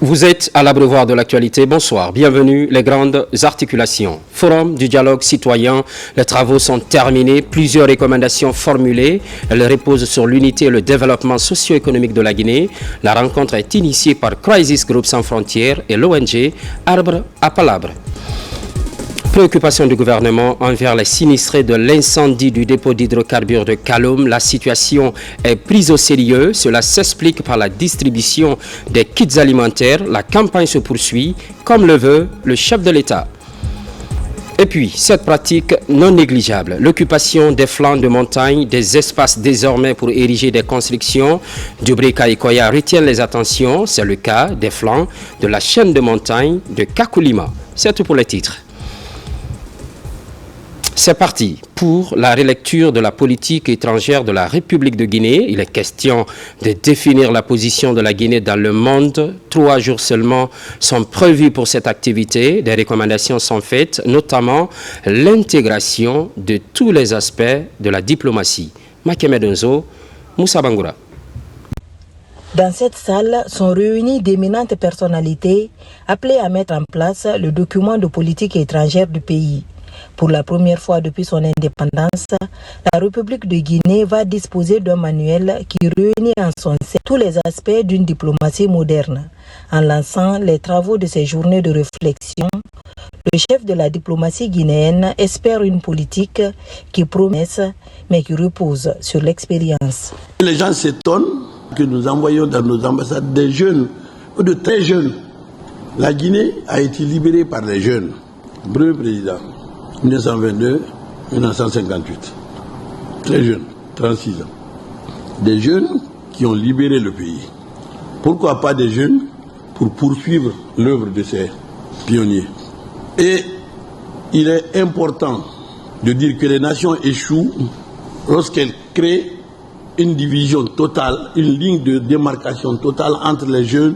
Vous êtes à l'abreuvoir de l'actualité. Bonsoir. Bienvenue. Les grandes articulations. Forum du dialogue citoyen. Les travaux sont terminés. Plusieurs recommandations formulées. Elles reposent sur l'unité et le développement socio-économique de la Guinée. La rencontre est initiée par Crisis Group Sans Frontières et l'ONG Arbre à Palabre. Préoccupation du gouvernement envers les sinistrés de l'incendie du dépôt d'hydrocarbures de Kaloum. La situation est prise au sérieux. Cela s'explique par la distribution des kits alimentaires. La campagne se poursuit, comme le veut le chef de l'État. Et puis, cette pratique non négligeable, l'occupation des flancs de montagne, des espaces désormais pour ériger des constructions du Brika et Koya retient les attentions. C'est le cas des flancs de la chaîne de montagne de Kakulima. C'est tout pour les titres. C'est parti pour la relecture de la politique étrangère de la République de Guinée. Il est question de définir la position de la Guinée dans le monde. 3 jours seulement sont prévus pour cette activité. Des recommandations sont faites, notamment l'intégration de tous les aspects de la diplomatie. Makemedonzo, Moussa Bangoura. Dans cette salle sont réunies d'éminentes personnalités appelées à mettre en place le document de politique étrangère du pays. Pour la première fois depuis son indépendance, la République de Guinée va disposer d'un manuel qui réunit en son sein tous les aspects d'une diplomatie moderne. En lançant les travaux de ces journées de réflexion, le chef de la diplomatie guinéenne espère une politique qui promet mais qui repose sur l'expérience. Les gens s'étonnent que nous envoyons dans nos ambassades des jeunes ou de très jeunes. La Guinée a été libérée par les jeunes. Premier président. 1922-1958. Très jeunes, 36 ans. Des jeunes qui ont libéré le pays. Pourquoi pas des jeunes pour poursuivre l'œuvre de ces pionniers? Et il est important de dire que les nations échouent lorsqu'elles créent une division totale, une ligne de démarcation totale entre les jeunes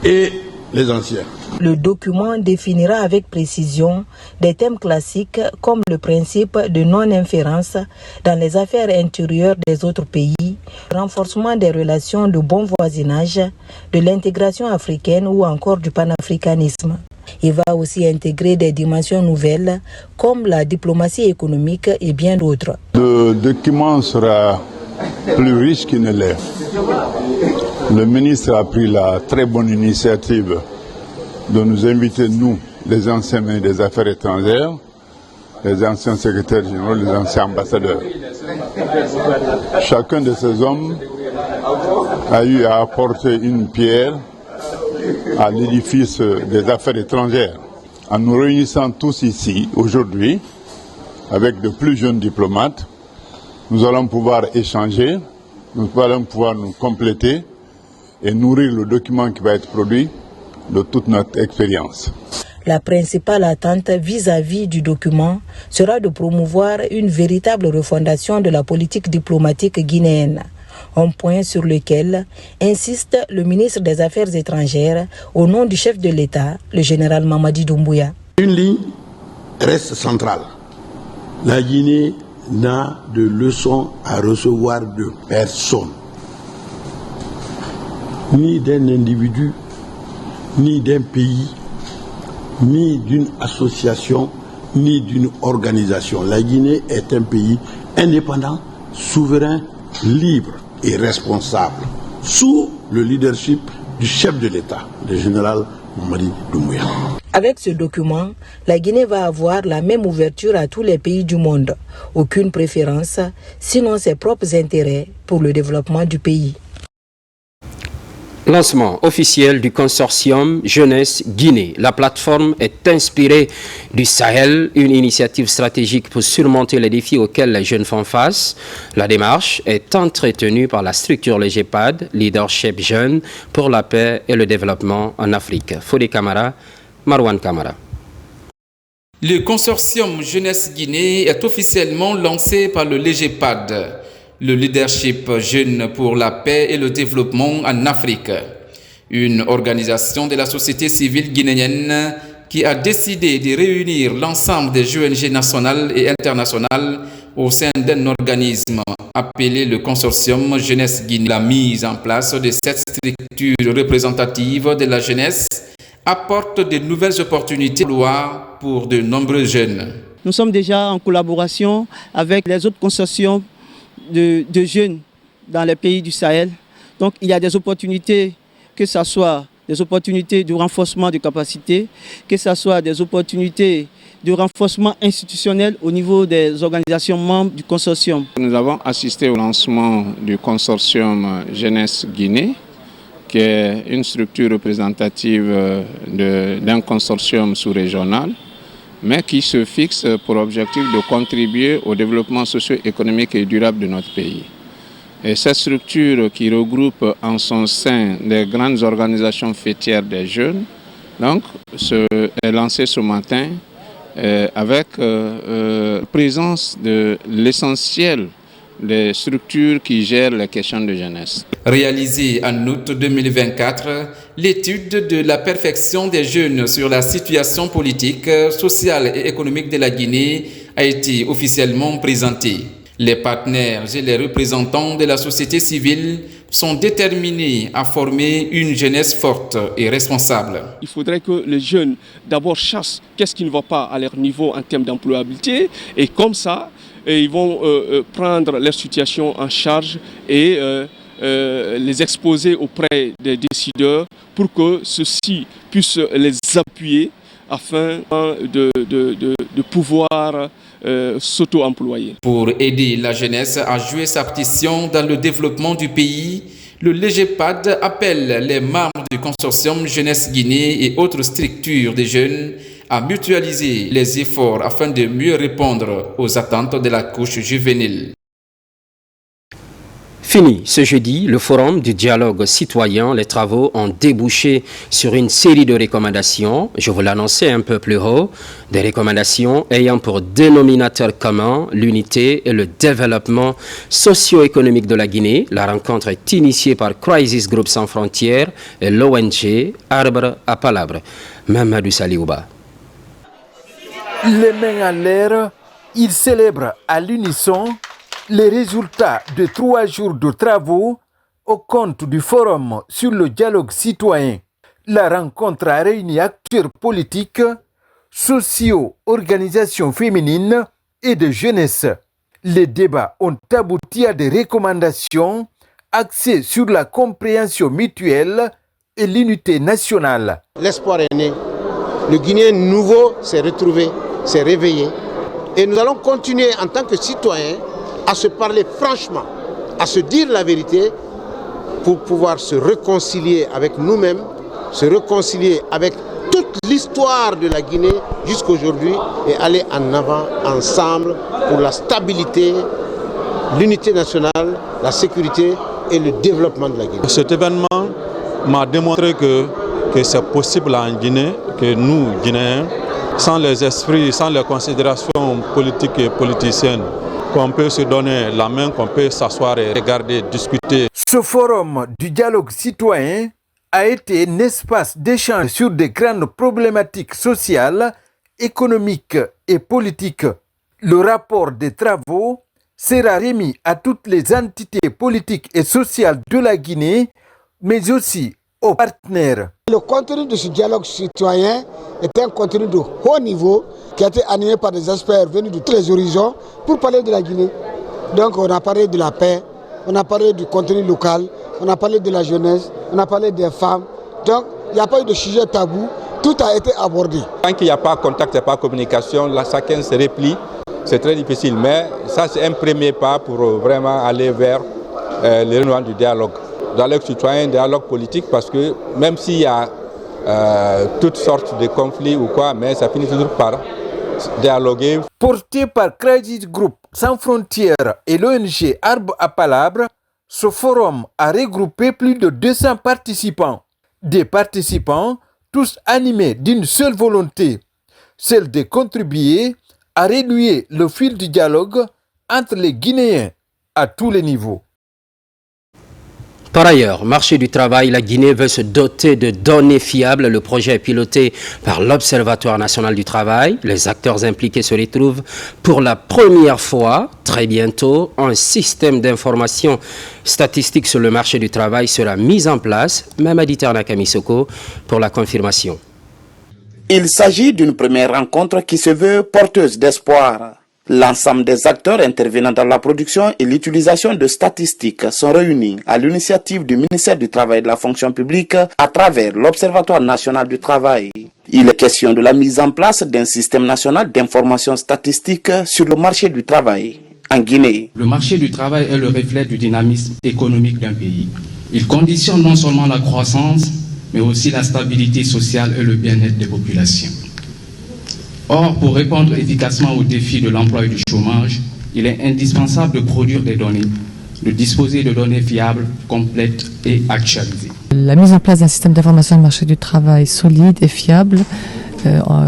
et les anciens. Le document définira avec précision des thèmes classiques comme le principe de non-inférence dans les affaires intérieures des autres pays, le renforcement des relations de bon voisinage, de l'intégration africaine ou encore du panafricanisme. Il va aussi intégrer des dimensions nouvelles comme la diplomatie économique et bien d'autres. Le document sera plus riche qu'il ne l'est. Le ministre a pris la très bonne initiative de nous inviter, nous, les anciens ministres des Affaires étrangères, les anciens secrétaires généraux, les anciens ambassadeurs. Chacun de ces hommes a eu à apporter une pierre à l'édifice des affaires étrangères. En nous réunissant tous ici, aujourd'hui, avec de plus jeunes diplomates, nous allons pouvoir échanger, nous allons pouvoir nous compléter et nourrir le document qui va être produit de toute notre expérience. La principale attente vis-à-vis du document sera de promouvoir une véritable refondation de la politique diplomatique guinéenne, un point sur lequel insiste le ministre des Affaires étrangères au nom du chef de l'État, le général Mamadi Doumbouya. Une ligne reste centrale. La Guinée n'a de leçons à recevoir de personne, ni d'un individu, ni d'un pays, ni d'une association, ni d'une organisation. La Guinée est un pays indépendant, souverain, libre et responsable, sous le leadership du chef de l'État, le général Mamadi Doumbouya. Avec ce document, la Guinée va avoir la même ouverture à tous les pays du monde. Aucune préférence, sinon ses propres intérêts pour le développement du pays. Lancement officiel du consortium Jeunesse Guinée. La plateforme est inspirée du Sahel, une initiative stratégique pour surmonter les défis auxquels les jeunes font face. La démarche est entretenue par la structure LGPAD, Leadership Jeune pour la paix et le développement en Afrique. Fodé Camara, Marwan Camara. Le consortium Jeunesse Guinée est officiellement lancé par le LGPAD. Le leadership jeune pour la paix et le développement en Afrique. Une organisation de la société civile guinéenne qui a décidé de réunir l'ensemble des ONG nationales et internationales au sein d'un organisme appelé le consortium Jeunesse Guinée. La mise en place de cette structure représentative de la jeunesse apporte de nouvelles opportunités d'emploi pour de nombreux jeunes. Nous sommes déjà en collaboration avec les autres consortiums de jeunes dans les pays du Sahel. Donc il y a des opportunités, que ce soit des opportunités de renforcement de capacités, que ce soit des opportunités de renforcement institutionnel au niveau des organisations membres du consortium. Nous avons assisté au lancement du consortium Jeunesse Guinée, qui est une structure représentative d'un consortium sous-régional, mais qui se fixe pour objectif de contribuer au développement socio-économique et durable de notre pays. Et cette structure qui regroupe en son sein des grandes organisations fêtières des jeunes, donc, est lancée ce matin avec présence de l'essentiel des structures qui gèrent les questions de jeunesse. Réalisée en août 2024, l'étude de la perfection des jeunes sur la situation politique, sociale et économique de la Guinée a été officiellement présentée. Les partenaires et les représentants de la société civile sont déterminés à former une jeunesse forte et responsable. Il faudrait que les jeunes d'abord chassent qu'est-ce qui ne va pas à leur niveau en termes d'employabilité et comme ça, ils vont prendre leur situation en charge et les exposer auprès des décideurs pour que ceux-ci puissent les appuyer afin de pouvoir s'auto-employer. Pour aider la jeunesse à jouer sa partition dans le développement du pays, le LEGEPAD appelle les membres du consortium Jeunesse Guinée et autres structures des jeunes à mutualiser les efforts afin de mieux répondre aux attentes de la couche juvénile. Fini ce jeudi, le forum du dialogue citoyen. Les travaux ont débouché sur une série de recommandations. Je vous l'annonçais un peu plus haut. Des recommandations ayant pour dénominateur commun l'unité et le développement socio-économique de la Guinée. La rencontre est initiée par Crisis Group Sans Frontières et l'ONG Arbre à Palabre. Mamadou Saliouba. Les mains en l'air, ils célèbrent à l'unisson les résultats de 3 jours de travaux au compte du Forum sur le dialogue citoyen. La rencontre a réuni acteurs politiques, sociaux, organisations féminines et de jeunesse. Les débats ont abouti à des recommandations axées sur la compréhension mutuelle et l'unité nationale. L'espoir est né. Le Guinéen nouveau s'est retrouvé, s'est réveillé. Et nous allons continuer en tant que citoyens à se parler franchement, à se dire la vérité pour pouvoir se réconcilier avec nous-mêmes, se réconcilier avec toute l'histoire de la Guinée jusqu'aujourd'hui et aller en avant ensemble pour la stabilité, l'unité nationale, la sécurité et le développement de la Guinée. Cet événement m'a démontré que c'est possible en Guinée, que nous, Guinéens, sans les esprits, sans les considérations politiques et politiciennes, qu'on peut se donner la main, qu'on peut s'asseoir et regarder, discuter. Ce forum du dialogue citoyen a été un espace d'échange sur des grandes problématiques sociales, économiques et politiques. Le rapport des travaux sera remis à toutes les entités politiques et sociales de la Guinée, mais aussi aux partenaires. Le contenu de ce dialogue citoyen est un contenu de haut niveau qui a été animé par des experts venus de tous les horizons pour parler de la Guinée. Donc on a parlé de la paix, on a parlé du contenu local, on a parlé de la jeunesse, on a parlé des femmes. Donc il n'y a pas eu de sujet tabou, tout a été abordé. Tant qu'il n'y a pas contact, il n'y a pas communication, là chacun se replie, c'est très difficile. Mais ça c'est un premier pas pour vraiment aller vers le renouement du dialogue. Dialogue citoyen, dialogue politique, parce que même s'il y a toutes sortes de conflits ou quoi, mais ça finit toujours par dialoguer. Porté par Crisis Group Sans Frontières et l'ONG Arbre à Palabre, ce forum a regroupé plus de 200 participants. Des participants tous animés d'une seule volonté, celle de contribuer à renouer le fil du dialogue entre les Guinéens à tous les niveaux. Par ailleurs, marché du travail, la Guinée veut se doter de données fiables. Le projet est piloté par l'Observatoire national du travail. Les acteurs impliqués se retrouvent pour la première fois. Très bientôt, un système d'information statistique sur le marché du travail sera mis en place. Mamadi Nakamisoko pour la confirmation. Il s'agit d'une première rencontre qui se veut porteuse d'espoir. L'ensemble des acteurs intervenant dans la production et l'utilisation de statistiques sont réunis à l'initiative du ministère du Travail et de la Fonction publique à travers l'Observatoire national du travail. Il est question de la mise en place d'un système national d'information statistique sur le marché du travail en Guinée. Le marché du travail est le reflet du dynamisme économique d'un pays. Il conditionne non seulement la croissance, mais aussi la stabilité sociale et le bien-être des populations. Or, pour répondre efficacement aux défis de l'emploi et du chômage, il est indispensable de produire des données, de disposer de données fiables, complètes et actualisées. La mise en place d'un système d'information du marché du travail solide et fiable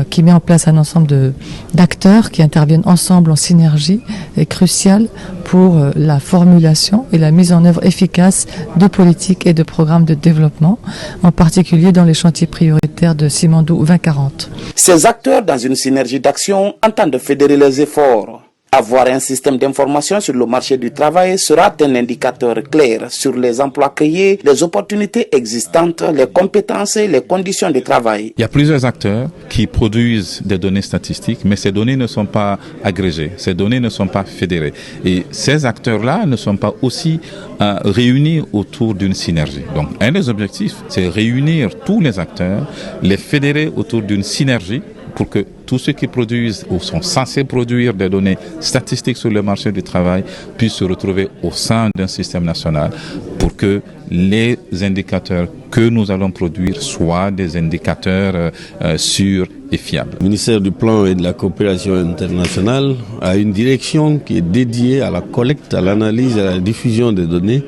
qui met en place un ensemble d'acteurs qui interviennent ensemble en synergie est crucial pour la formulation et la mise en œuvre efficace de politiques et de programmes de développement, en particulier dans les chantiers prioritaires de Simandou 2040. Ces acteurs, dans une synergie d'action, entendent fédérer les efforts. Avoir un système d'information sur le marché du travail sera un indicateur clair sur les emplois créés, les opportunités existantes, les compétences et les conditions de travail. Il y a plusieurs acteurs qui produisent des données statistiques, mais ces données ne sont pas agrégées, ces données ne sont pas fédérées. Et ces acteurs-là ne sont pas aussi réunis autour d'une synergie. Donc, un des objectifs, c'est réunir tous les acteurs, les fédérer autour d'une synergie pour que tous ceux qui produisent ou sont censés produire des données statistiques sur le marché du travail puissent se retrouver au sein d'un système national pour que les indicateurs que nous allons produire soient des indicateurs sûrs et fiables. Le ministère du Plan et de la Coopération internationale a une direction qui est dédiée à la collecte, à l'analyse et à la diffusion des données.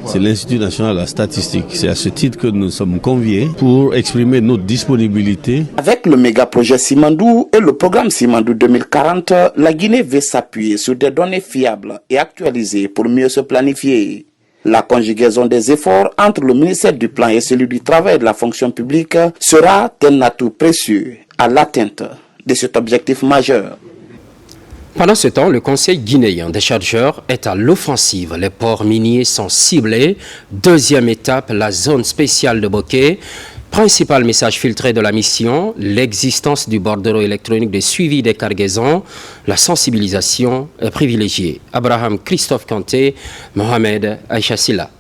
C'est l'Institut national de la statistique. C'est à ce titre que nous sommes conviés pour exprimer notre disponibilité. Avec le méga-projet Simandou et le programme Simandou 2040, la Guinée veut s'appuyer sur des données fiables et actualisées pour mieux se planifier. La conjugaison des efforts entre le ministère du Plan et celui du Travail et de la Fonction publique sera un atout précieux à l'atteinte de cet objectif majeur. Pendant ce temps, le Conseil guinéen des chargeurs est à l'offensive. Les ports miniers sont ciblés. Deuxième étape, la zone spéciale de Boké. Principal message filtré de la mission, l'existence du bordereau électronique de suivi des cargaisons. La sensibilisation est privilégiée. Abraham Christophe Kanté, Mohamed Aïcha Silla.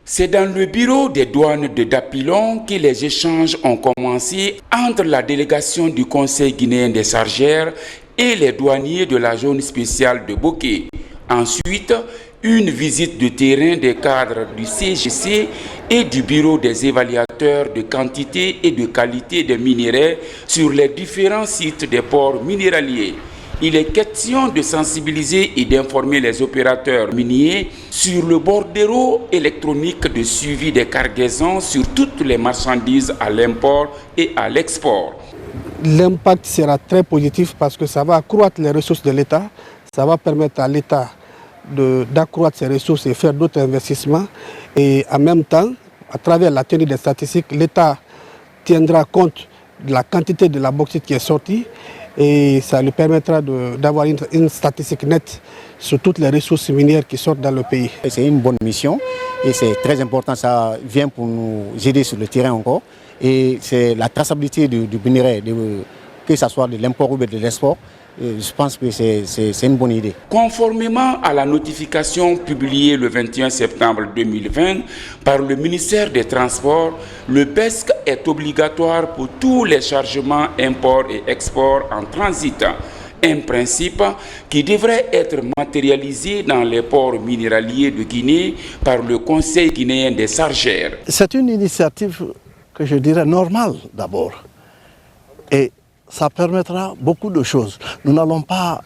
C'est dans le bureau des douanes de Dapilon que les échanges ont commencé entre la délégation du Conseil guinéen des chargeurs et les douaniers de la zone spéciale de Boké. Ensuite, une visite de terrain des cadres du CGC et du bureau des évaluateurs de quantité et de qualité des minéraux sur les différents sites des ports minéraliers. Il est question de sensibiliser et d'informer les opérateurs miniers sur le bordereau électronique de suivi des cargaisons sur toutes les marchandises à l'import et à l'export. L'impact sera très positif parce que ça va accroître les ressources de l'État, ça va permettre à l'État d'accroître ses ressources et faire d'autres investissements. Et en même temps, à travers la tenue des statistiques, l'État tiendra compte de la quantité de la bauxite qui est sortie et ça lui permettra d'avoir une statistique nette sur toutes les ressources minières qui sortent dans le pays. C'est une bonne mission et c'est très important, ça vient pour nous aider sur le terrain encore. Et c'est la traçabilité du minerai, que ce soit de l'import ou de l'export, je pense que c'est une bonne idée. Conformément à la notification publiée le 21 septembre 2020 par le ministère des Transports, le BESC est obligatoire pour tous les chargements import et export en transit. Un principe qui devrait être matérialisé dans les ports minéraliers de Guinée par le Conseil guinéen des chargeurs. C'est une initiative que je dirais normale d'abord. Et ça permettra beaucoup de choses. Nous n'allons pas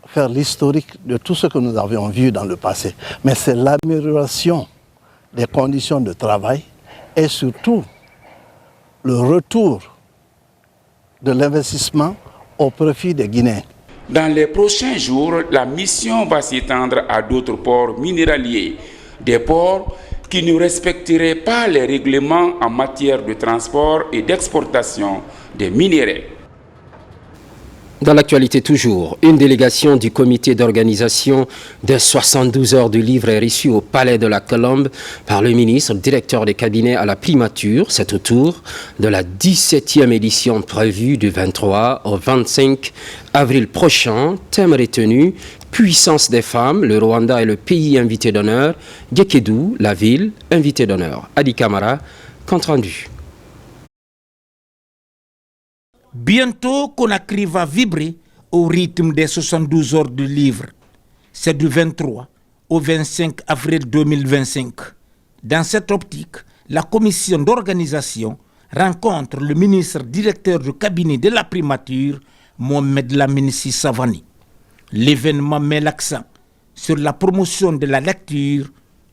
faire l'historique de tout ce que nous avions vu dans le passé, mais c'est l'amélioration des conditions de travail et surtout le retour de l'investissement au profit des Guinéens. Dans les prochains jours, la mission va s'étendre à d'autres ports minéraliers, des ports qui ne respecteraient pas les règlements en matière de transport et d'exportation des minéraux. Dans l'actualité toujours, une délégation du comité d'organisation des 72 heures du livre est reçue au Palais de la Colombe par le ministre, directeur des cabinets à la primature. C'est autour de la 17e édition prévue du 23 au 25 avril prochain. Thème retenu, puissance des femmes, le Rwanda est le pays invité d'honneur, Gekedou, la ville, invité d'honneur. Adi Kamara, compte rendu. Bientôt, Conakry va vibrer au rythme des 72 heures du livre. C'est du 23 au 25 avril 2025. Dans cette optique, la commission d'organisation rencontre le ministre directeur du cabinet de la primature, Mohamed Lamine Sissavani. L'événement met l'accent sur la promotion de la lecture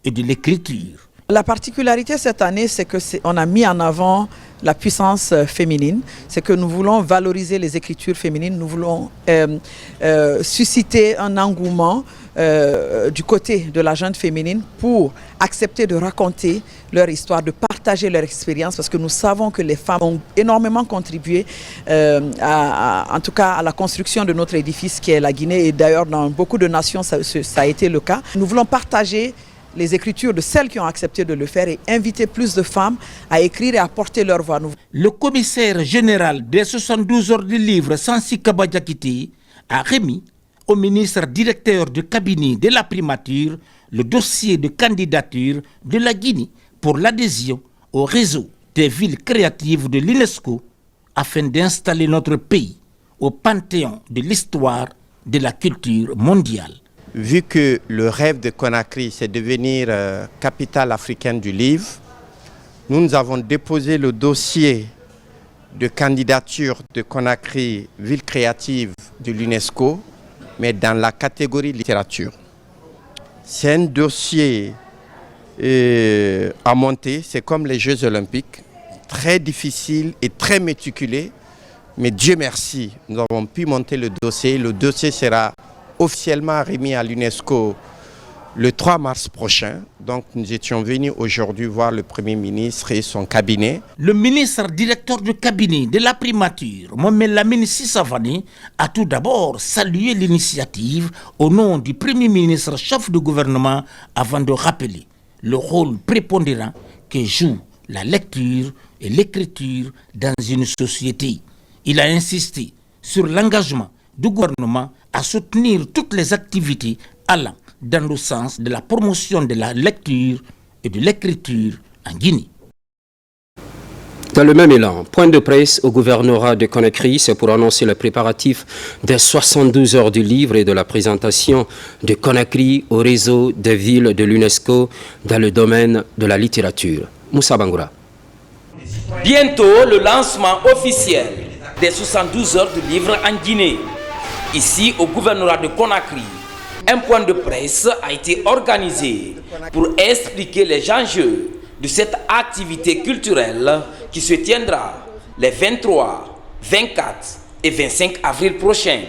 et de l'écriture. La particularité cette année, c'est qu'on a mis en avant la puissance féminine. C'est que nous voulons valoriser les écritures féminines. Nous voulons susciter un engouement du côté de la jeune féminine pour accepter de raconter leur histoire, de partager leur expérience, parce que nous savons que les femmes ont énormément contribué en tout cas à la construction de notre édifice qui est la Guinée, et d'ailleurs dans beaucoup de nations ça a été le cas. Nous voulons partager les écritures de celles qui ont accepté de le faire et inviter plus de femmes à écrire et à porter leur voix. Le commissaire général des 72 heures du livre, Sansi Kabadjakiti, a remis au ministre directeur du cabinet de la primature le dossier de candidature de la Guinée pour l'adhésion au réseau des villes créatives de l'UNESCO afin d'installer notre pays au panthéon de l'histoire de la culture mondiale. Vu que le rêve de Conakry, c'est devenir capitale africaine du livre, nous avons déposé le dossier de candidature de Conakry, ville créative de l'UNESCO, mais dans la catégorie littérature. C'est un dossier à monter, c'est comme les Jeux olympiques, très difficile et très méticuleux, mais Dieu merci, nous avons pu monter le dossier. Le dossier sera officiellement remis à l'UNESCO le 3 mars prochain. Donc nous étions venus aujourd'hui voir le Premier ministre et son cabinet. Le ministre directeur du cabinet de la primature, Mohamed Lamine Sissavani, a tout d'abord salué l'initiative au nom du Premier ministre chef de gouvernement avant de rappeler le rôle prépondérant que joue la lecture et l'écriture dans une société. Il a insisté sur l'engagement du gouvernement à soutenir toutes les activités allant dans le sens de la promotion de la lecture et de l'écriture en Guinée. Dans le même élan, point de presse au gouvernorat de Conakry, c'est pour annoncer le préparatif des 72 heures du livre et de la présentation de Conakry au réseau des villes de l'UNESCO dans le domaine de la littérature. Moussa Bangoura. Bientôt, le lancement officiel des 72 heures du livre en Guinée. Ici, au gouvernorat de Conakry, un point de presse a été organisé pour expliquer les enjeux de cette activité culturelle qui se tiendra les 23, 24 et 25 avril prochains.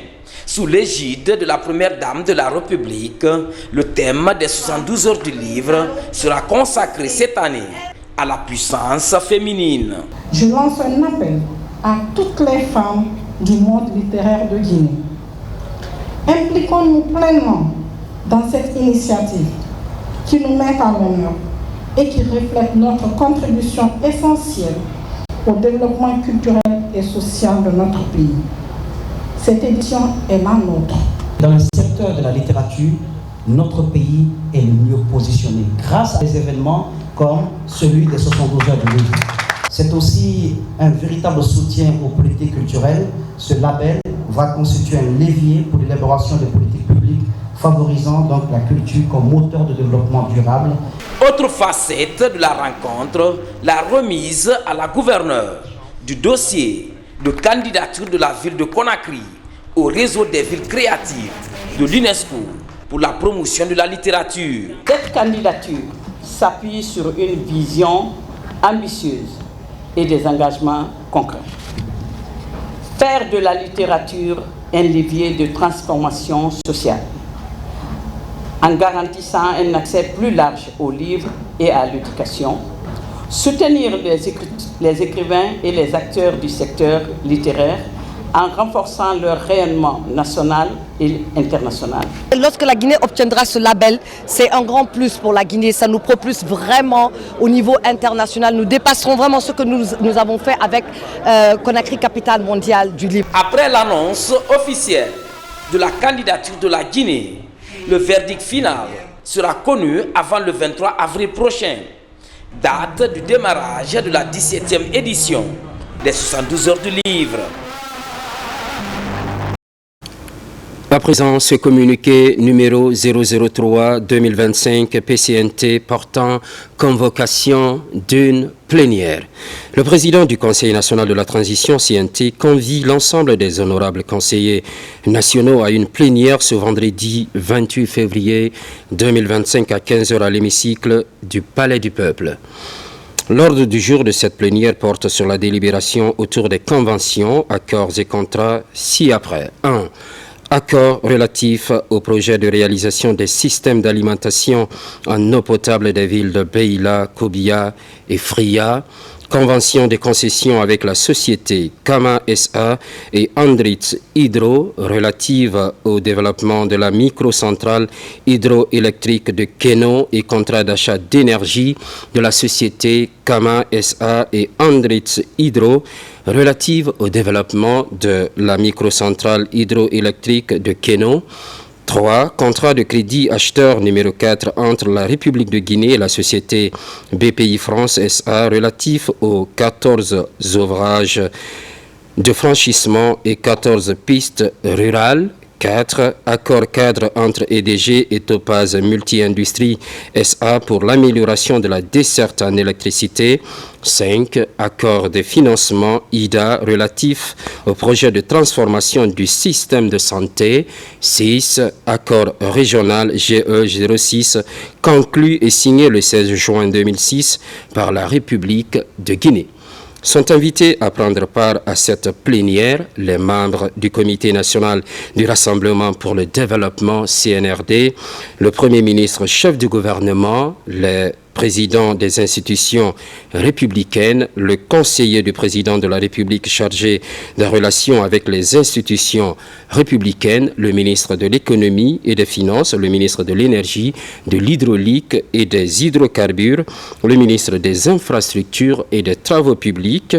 Sous l'égide de la première dame de la République, le thème des 72 heures du livre sera consacré cette année à la puissance féminine. Je lance un appel à toutes les femmes du monde littéraire de Guinée. Impliquons-nous pleinement dans cette initiative qui nous met à l'honneur et qui reflète notre contribution essentielle au développement culturel et social de notre pays. Cette édition est la nôtre. Dans le secteur de la littérature, notre pays est le mieux positionné grâce à des événements comme celui des 72 heures du livre. C'est aussi un véritable soutien aux politiques culturelles. Ce label va constituer un levier pour l'élaboration des politiques publiques favorisant donc la culture comme moteur de développement durable. Autre facette de la rencontre, la remise à la gouverneure du dossier de candidature de la ville de Conakry au réseau des villes créatives de l'UNESCO pour la promotion de la littérature. Cette candidature s'appuie sur une vision ambitieuse et des engagements concrets. Faire de la littérature un levier de transformation sociale, en garantissant un accès plus large aux livres et à l'éducation, soutenir les écrivains et les acteurs du secteur littéraire en renforçant leur rayonnement national et international. Lorsque la Guinée obtiendra ce label, c'est un grand plus pour la Guinée. Ça nous propulse vraiment au niveau international. Nous dépasserons vraiment ce que nous avons fait avec Conakry, capitale mondiale du livre. Après l'annonce officielle de la candidature de la Guinée, le verdict final sera connu avant le 23 avril prochain, date du démarrage de la 17e édition des 72 heures du livre. À présent, ce communiqué numéro 003-2025 PCNT portant convocation d'une plénière. Le président du Conseil national de la transition CNT convie l'ensemble des honorables conseillers nationaux à une plénière ce vendredi 28 février 2025 à 15h à l'hémicycle du Palais du Peuple. L'ordre du jour de cette plénière porte sur la délibération autour des conventions, accords et contrats ci-après. 1. Accord relatif au projet de réalisation des systèmes d'alimentation en eau potable des villes de Beila, Kobia et Fria. Convention de concession avec la société Kama SA et Andritz Hydro relative au développement de la microcentrale hydroélectrique de Keno et contrat d'achat d'énergie de la société Kama SA et Andritz Hydro relative au développement de la microcentrale hydroélectrique de Keno. 3. Contrat de crédit acheteur numéro 4 entre la République de Guinée et la société BPI France SA relatif aux 14 ouvrages de franchissement et 14 pistes rurales. 4. Accord cadre entre EDG et Topaz Multi-Industrie SA pour l'amélioration de la desserte en électricité. 5. Accord de financement IDA relatif au projet de transformation du système de santé. 6. Accord régional GE06 conclu et signé le 16 juin 2006 par la République de Guinée. Sont invités à prendre part à cette plénière les membres du Comité national du Rassemblement pour le développement CNRD, le Premier ministre chef du gouvernement, les président des institutions républicaines, le conseiller du président de la République chargé des relations avec les institutions républicaines, le ministre de l'économie et des finances, le ministre de l'énergie, de l'hydraulique et des hydrocarbures, le ministre des infrastructures et des travaux publics,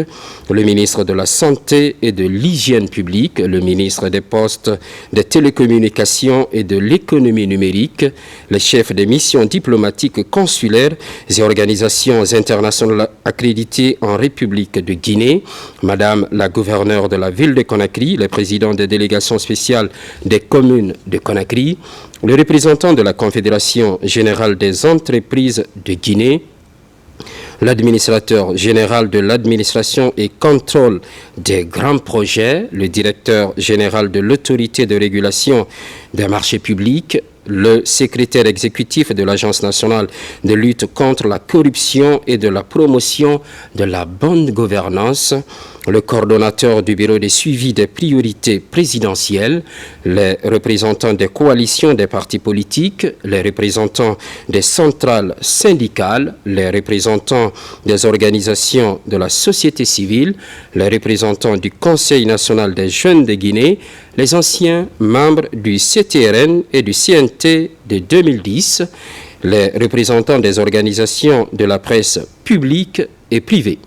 le ministre de la santé et de l'hygiène publique, le ministre des postes, des télécommunications et de l'économie numérique, les chefs des missions diplomatiques consulaires et organisations internationales accréditées en République de Guinée, Madame la gouverneure de la ville de Conakry, le président des délégations spéciales des communes de Conakry, le représentant de la Confédération générale des entreprises de Guinée, l'administrateur général de l'administration et contrôle des grands projets, le directeur général de l'autorité de régulation des marchés publics, le secrétaire exécutif de l'Agence nationale de lutte contre la corruption et de la promotion de la bonne gouvernance, le coordonnateur du bureau de suivi des priorités présidentielles, les représentants des coalitions des partis politiques, les représentants des centrales syndicales, les représentants des organisations de la société civile, les représentants du Conseil national des jeunes de Guinée, les anciens membres du CTRN et du CNT de 2010, les représentants des organisations de la presse publique et privée.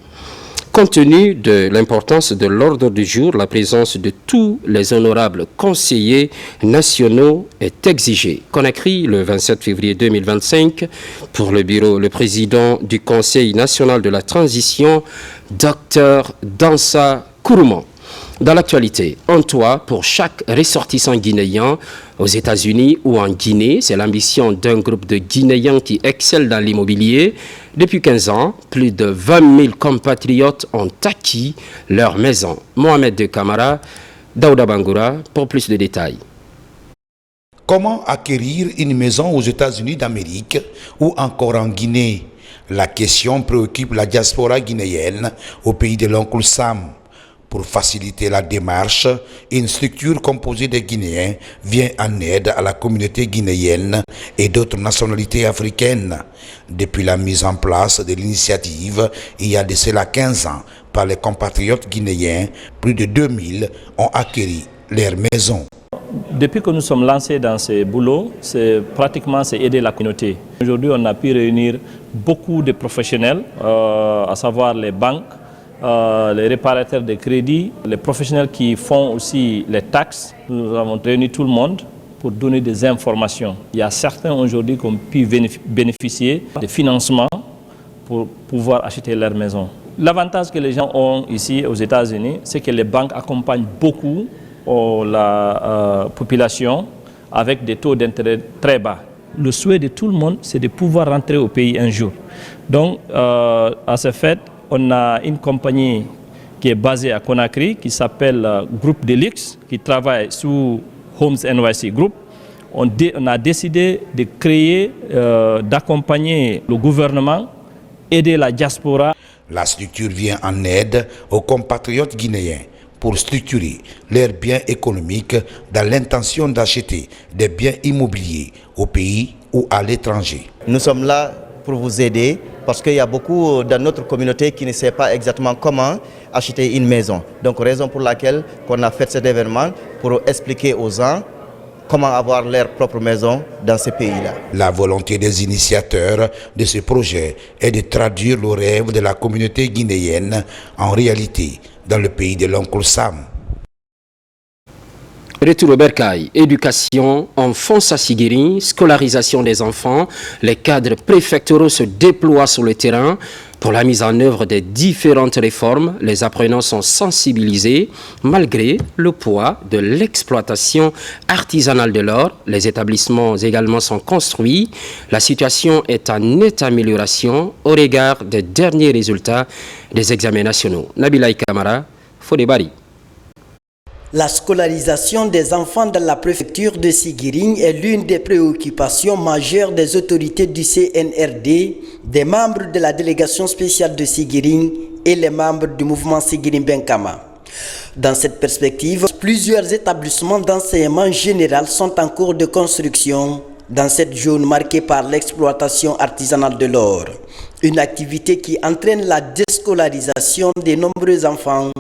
Compte tenu de l'importance de l'ordre du jour, la présence de tous les honorables conseillers nationaux est exigée. Conakry, le 27 février 2025, pour le bureau, le président du Conseil national de la transition, Dr Dansa Kourouman. Dans l'actualité, un toit pour chaque ressortissant guinéen aux États-Unis ou en Guinée. C'est l'ambition d'un groupe de Guinéens qui excellent dans l'immobilier. Depuis 15 ans, plus de 20 000 compatriotes ont acquis leur maison. Mohamed De Camara, Daouda Bangoura, pour plus de détails. Comment acquérir une maison aux États-Unis d'Amérique ou encore en Guinée? La question préoccupe la diaspora guinéenne au pays de l'oncle Sam. Pour faciliter la démarche, une structure composée de Guinéens vient en aide à la communauté guinéenne et d'autres nationalités africaines. Depuis la mise en place de l'initiative, il y a de cela 15 ans, par les compatriotes guinéens, plus de 2000 ont acquis leur maison. Depuis que nous sommes lancés dans ces boulots, c'est aider la communauté. Aujourd'hui, on a pu réunir beaucoup de professionnels, à savoir les banques, les réparateurs de crédit, les professionnels qui font aussi les taxes. Nous avons réuni tout le monde pour donner des informations. Il y a certains aujourd'hui qui ont pu bénéficier de financements pour pouvoir acheter leur maison. L'avantage que les gens ont ici aux États-Unis, c'est que les banques accompagnent beaucoup la population avec des taux d'intérêt très bas. Le souhait de tout le monde, c'est de pouvoir rentrer au pays un jour. Donc, à ce fait, on a une compagnie qui est basée à Conakry, qui s'appelle Groupe Deluxe, qui travaille sous Homes NYC Group. On a décidé de créer, d'accompagner le gouvernement, aider la diaspora. La structure vient en aide aux compatriotes guinéens pour structurer leurs biens économiques dans l'intention d'acheter des biens immobiliers au pays ou à l'étranger. Nous sommes là pour vous aider parce qu'il y a beaucoup dans notre communauté qui ne sait pas exactement comment acheter une maison. Donc raison pour laquelle on a fait cet événement pour expliquer aux gens comment avoir leur propre maison dans ce pays-là. La volonté des initiateurs de ce projet est de traduire le rêve de la communauté guinéenne en réalité dans le pays de l'oncle Sam. Retour au Bercail, éducation, enfance à Siguiri, scolarisation des enfants, les cadres préfectoraux se déploient sur le terrain. Pour la mise en œuvre des différentes réformes, les apprenants sont sensibilisés malgré le poids de l'exploitation artisanale de l'or. Les établissements également sont construits. La situation est en nette amélioration au regard des derniers résultats des examens nationaux. Nabilaï Kamara, Fodebari. La scolarisation des enfants dans la préfecture de Siguiri est l'une des préoccupations majeures des autorités du CNRD, des membres de la délégation spéciale de Siguiri et les membres du mouvement Siguiri Benkama. Dans cette perspective, plusieurs établissements d'enseignement général sont en cours de construction dans cette zone marquée par l'exploitation artisanale de l'or, une activité qui entraîne la déscolarisation de nombreux enfants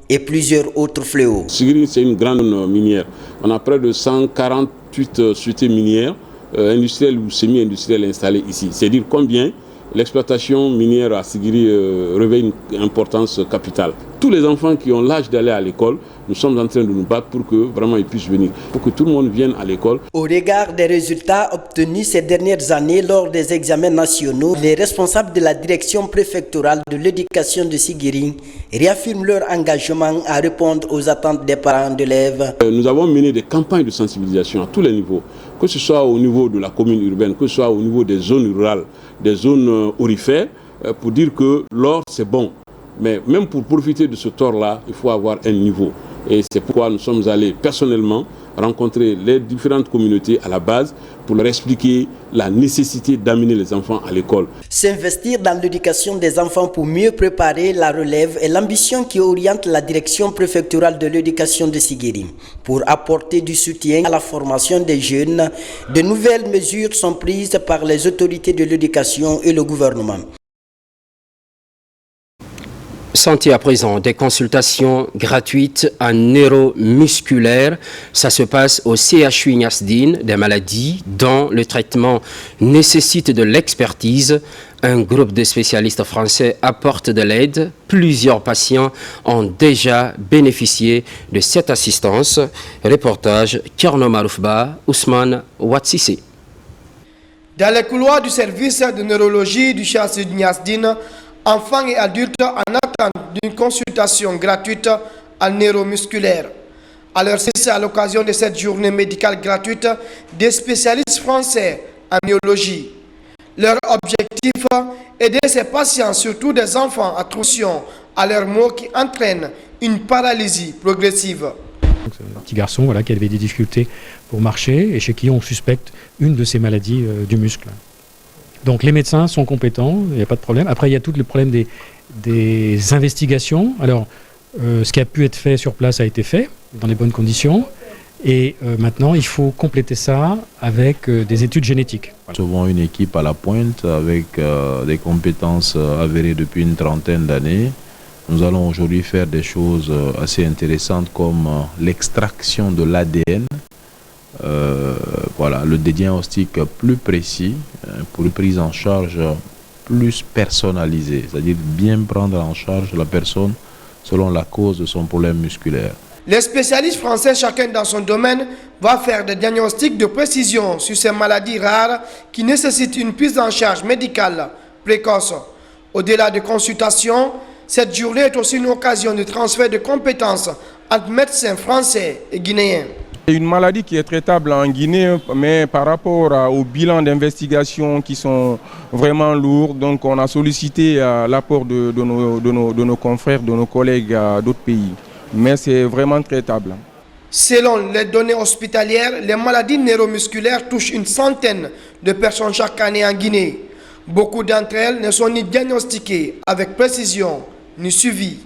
et plusieurs autres fléaux. Siguiri, c'est une grande minière. On a près de 148 sociétés minières, industrielles ou semi-industrielles installées ici. C'est dire combien l'exploitation minière à Siguiri revêt une importance capitale. Tous les enfants qui ont l'âge d'aller à l'école, nous sommes en train de nous battre pour que vraiment ils puissent venir, pour que tout le monde vienne à l'école. Au regard des résultats obtenus ces dernières années lors des examens nationaux, les responsables de la direction préfectorale de l'éducation de Siguiri réaffirment leur engagement à répondre aux attentes des parents d'élèves. Nous avons mené des campagnes de sensibilisation à tous les niveaux, que ce soit au niveau de la commune urbaine, que ce soit au niveau des zones rurales, des zones aurifères, pour dire que l'or c'est bon. Mais même pour profiter de ce tort-là, il faut avoir un niveau. Et c'est pourquoi nous sommes allés personnellement rencontrer les différentes communautés à la base pour leur expliquer la nécessité d'amener les enfants à l'école. S'investir dans l'éducation des enfants pour mieux préparer la relève est l'ambition qui oriente la direction préfectorale de l'éducation de Siguiri. Pour apporter du soutien à la formation des jeunes, de nouvelles mesures sont prises par les autorités de l'éducation et le gouvernement. Santé à présent, des consultations gratuites en neuromusculaire. Ça se passe au CHU Niasdine, des maladies dont le traitement nécessite de l'expertise. Un groupe de spécialistes français apporte de l'aide. Plusieurs patients ont déjà bénéficié de cette assistance. Reportage Kerno Maroufba, Ousmane Ouatsissé. Dans les couloirs du service de neurologie du CHU Niasdine, enfants et adultes en attente d'une consultation gratuite en neuromusculaire. À leur service, à l'occasion de cette journée médicale gratuite, des spécialistes français en neurologie. Leur objectif, aider ces patients, surtout des enfants à attention à leurs maux qui entraînent une paralysie progressive. C'est un petit garçon qui avait des difficultés pour marcher et chez qui on suspecte une de ces maladies du muscle. Donc les médecins sont compétents, il n'y a pas de problème. Après, il y a tout le problème des investigations. Alors, Ce qui a pu être fait sur place a été fait dans les bonnes conditions. Et maintenant, il faut compléter ça avec des études génétiques. Nous avons une équipe à la pointe avec des compétences avérées depuis une trentaine d'années. Nous allons aujourd'hui faire des choses assez intéressantes comme l'extraction de l'ADN, voilà, le diagnostic plus précis pour une prise en charge plus personnalisée, c'est-à-dire bien prendre en charge la personne selon la cause de son problème musculaire. Les spécialistes français, chacun dans son domaine, va faire des diagnostics de précision sur ces maladies rares qui nécessitent une prise en charge médicale précoce. Au-delà de consultations, cette journée est aussi une occasion de transfert de compétences entre médecins français et guinéens. C'est une maladie qui est traitable en Guinée, mais par rapport au bilan d'investigation qui sont vraiment lourds, donc on a sollicité l'apport de nos confrères, de nos collègues d'autres pays. Mais c'est vraiment traitable. Selon les données hospitalières, les maladies neuromusculaires touchent une centaine de personnes chaque année en Guinée. Beaucoup d'entre elles ne sont ni diagnostiquées avec précision, ni suivies.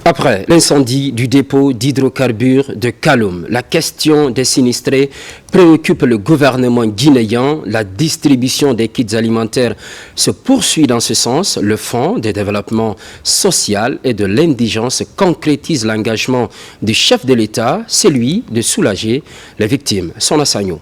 Après l'incendie du dépôt d'hydrocarbures de Kaloum, la question des sinistrés préoccupe le gouvernement guinéen. La distribution des kits alimentaires se poursuit dans ce sens. Le Fonds de développement social et de l'indigence concrétise l'engagement du chef de l'État, celui de soulager les victimes. Son assaillon.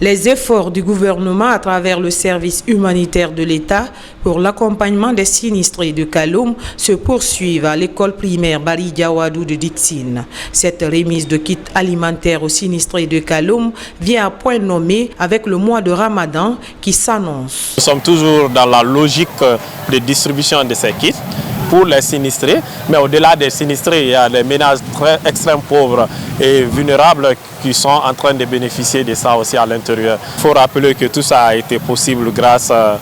Les efforts du gouvernement à travers le service humanitaire de l'État pour l'accompagnement des sinistrés de Kaloum se poursuivent à l'école primaire Bari Diawadou de Dixine. Cette remise de kits alimentaires aux sinistrés de Kaloum vient à point nommé avec le mois de Ramadan qui s'annonce. Nous sommes toujours dans la logique de distribution de ces kits pour les sinistrés, mais au-delà des sinistrés, il y a les ménages très extrêmement pauvres et vulnérables qui sont en train de bénéficier de ça aussi à l'intérieur. Il faut rappeler que tout ça a été possible grâce à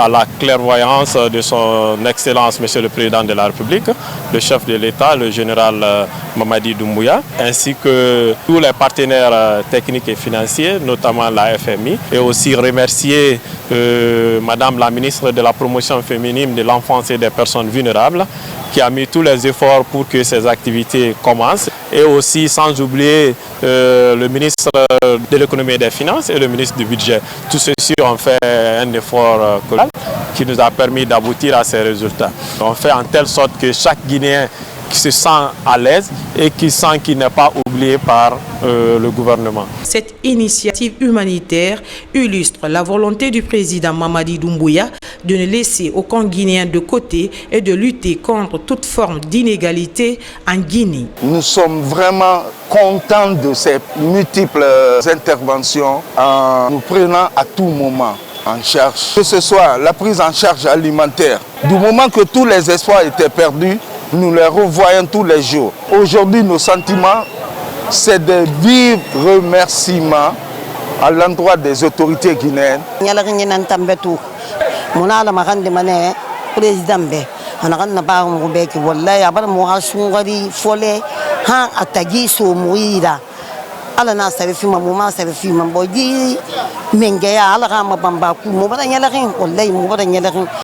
la clairvoyance de son Excellence, Monsieur le Président de la République, le chef de l'État, le général Mamadi Doumbouya, ainsi que tous les partenaires techniques et financiers, notamment la FMI, et aussi remercier Madame la ministre de la Promotion féminine de l'enfance et des personnes vulnérables, qui a mis tous les efforts pour que ces activités commencent, et aussi sans oublier le ministre de l'économie et des finances et le ministre du budget. Tous ceux-ci ont fait un effort qui nous a permis d'aboutir à ces résultats. On fait en telle sorte que chaque Guinéen qui se sent à l'aise et qui sent qu'il n'est pas oublié par le gouvernement. Cette initiative humanitaire illustre la volonté du président Mamadi Doumbouya de ne laisser aucun Guinéen de côté et de lutter contre toute forme d'inégalité en Guinée. Nous sommes vraiment contents de ces multiples interventions en nous prenant à tout moment en charge. Que ce soit la prise en charge alimentaire, du moment que tous les espoirs étaient perdus, nous les revoyons tous les jours. Aujourd'hui, nos sentiments, c'est de vivre remerciements à l'endroit des autorités guinéennes.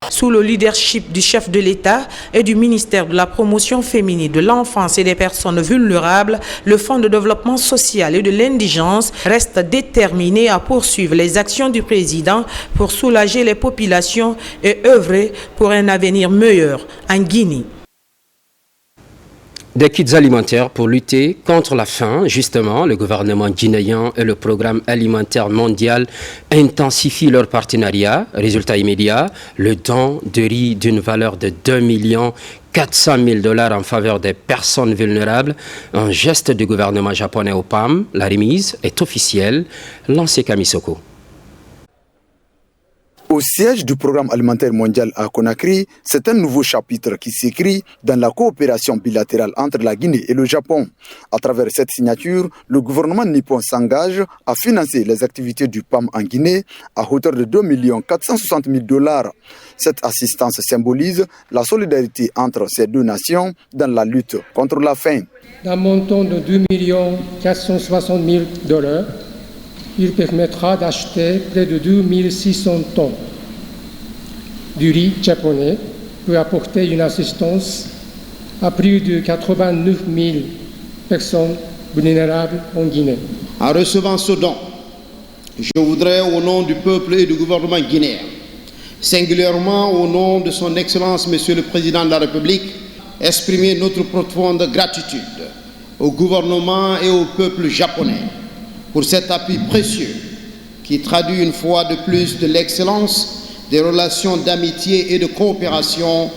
Sous le leadership du chef de l'État et du ministère de la Promotion féminine, de l'enfance et des personnes vulnérables, le Fonds de développement social et de l'indigence reste déterminé à poursuivre les actions du président pour soulager les populations et œuvrer pour un avenir meilleur en Guinée. Des kits alimentaires pour lutter contre la faim. Justement, le gouvernement guinéen et le programme alimentaire mondial intensifient leur partenariat. Résultat immédiat, le don de riz d'une valeur de 2 400 000 $ en faveur des personnes vulnérables. Un geste du gouvernement japonais au PAM. La remise est officielle. Lancé Kamisoko. Au siège du programme alimentaire mondial à Conakry, c'est un nouveau chapitre qui s'écrit dans la coopération bilatérale entre la Guinée et le Japon. À travers cette signature, le gouvernement nippon s'engage à financer les activités du PAM en Guinée à hauteur de 2 460 000 $. Cette assistance symbolise la solidarité entre ces deux nations dans la lutte contre la faim. D'un montant de 2 460 000 $, il permettra d'acheter près de 2600 tonnes du riz japonais peut apporter une assistance à plus de 89 000 personnes vulnérables en Guinée. En recevant ce don, je voudrais, au nom du peuple et du gouvernement guinéen, singulièrement au nom de son Excellence Monsieur le Président de la République, exprimer notre profonde gratitude au gouvernement et au peuple japonais pour cet appui précieux qui traduit une fois de plus de l'excellence des relations d'amitié et de coopération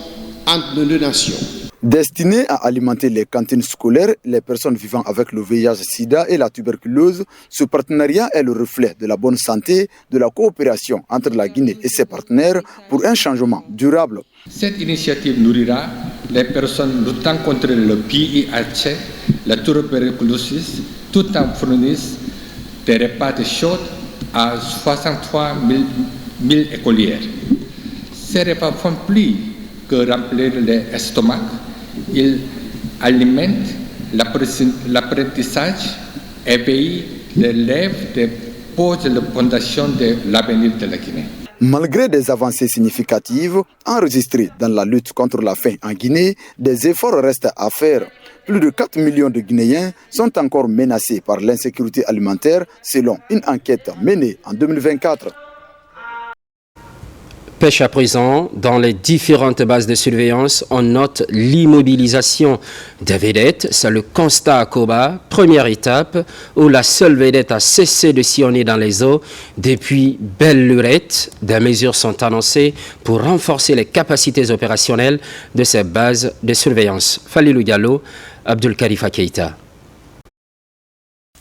entre nos deux nations. Destiné à alimenter les cantines scolaires, les personnes vivant avec le VIH-Sida et la tuberculose, ce partenariat est le reflet de la bonne santé, de la coopération entre la Guinée et ses partenaires pour un changement durable. Cette initiative nourrira les personnes luttant contre le VIH, la tuberculose, tout en fournissant des repas de chaude à 63 000 écolières. Ces repas font plus que remplir les estomacs. Ils alimentent l'apprentissage, éveillent les élèves et posent la fondation de l'avenir de la Guinée. Malgré des avancées significatives enregistrées dans la lutte contre la faim en Guinée, des efforts restent à faire. Plus de 4 millions de Guinéens sont encore menacés par l'insécurité alimentaire selon une enquête menée en 2024. Pêche à présent, dans les différentes bases de surveillance, on note l'immobilisation des vedettes. C'est le constat à Koba, première étape, où la seule vedette a cessé de sillonner dans les eaux depuis Belle-Lurette. Des mesures sont annoncées pour renforcer les capacités opérationnelles de ces bases de surveillance. Falilou Diallo, Abdul Karifa Keita.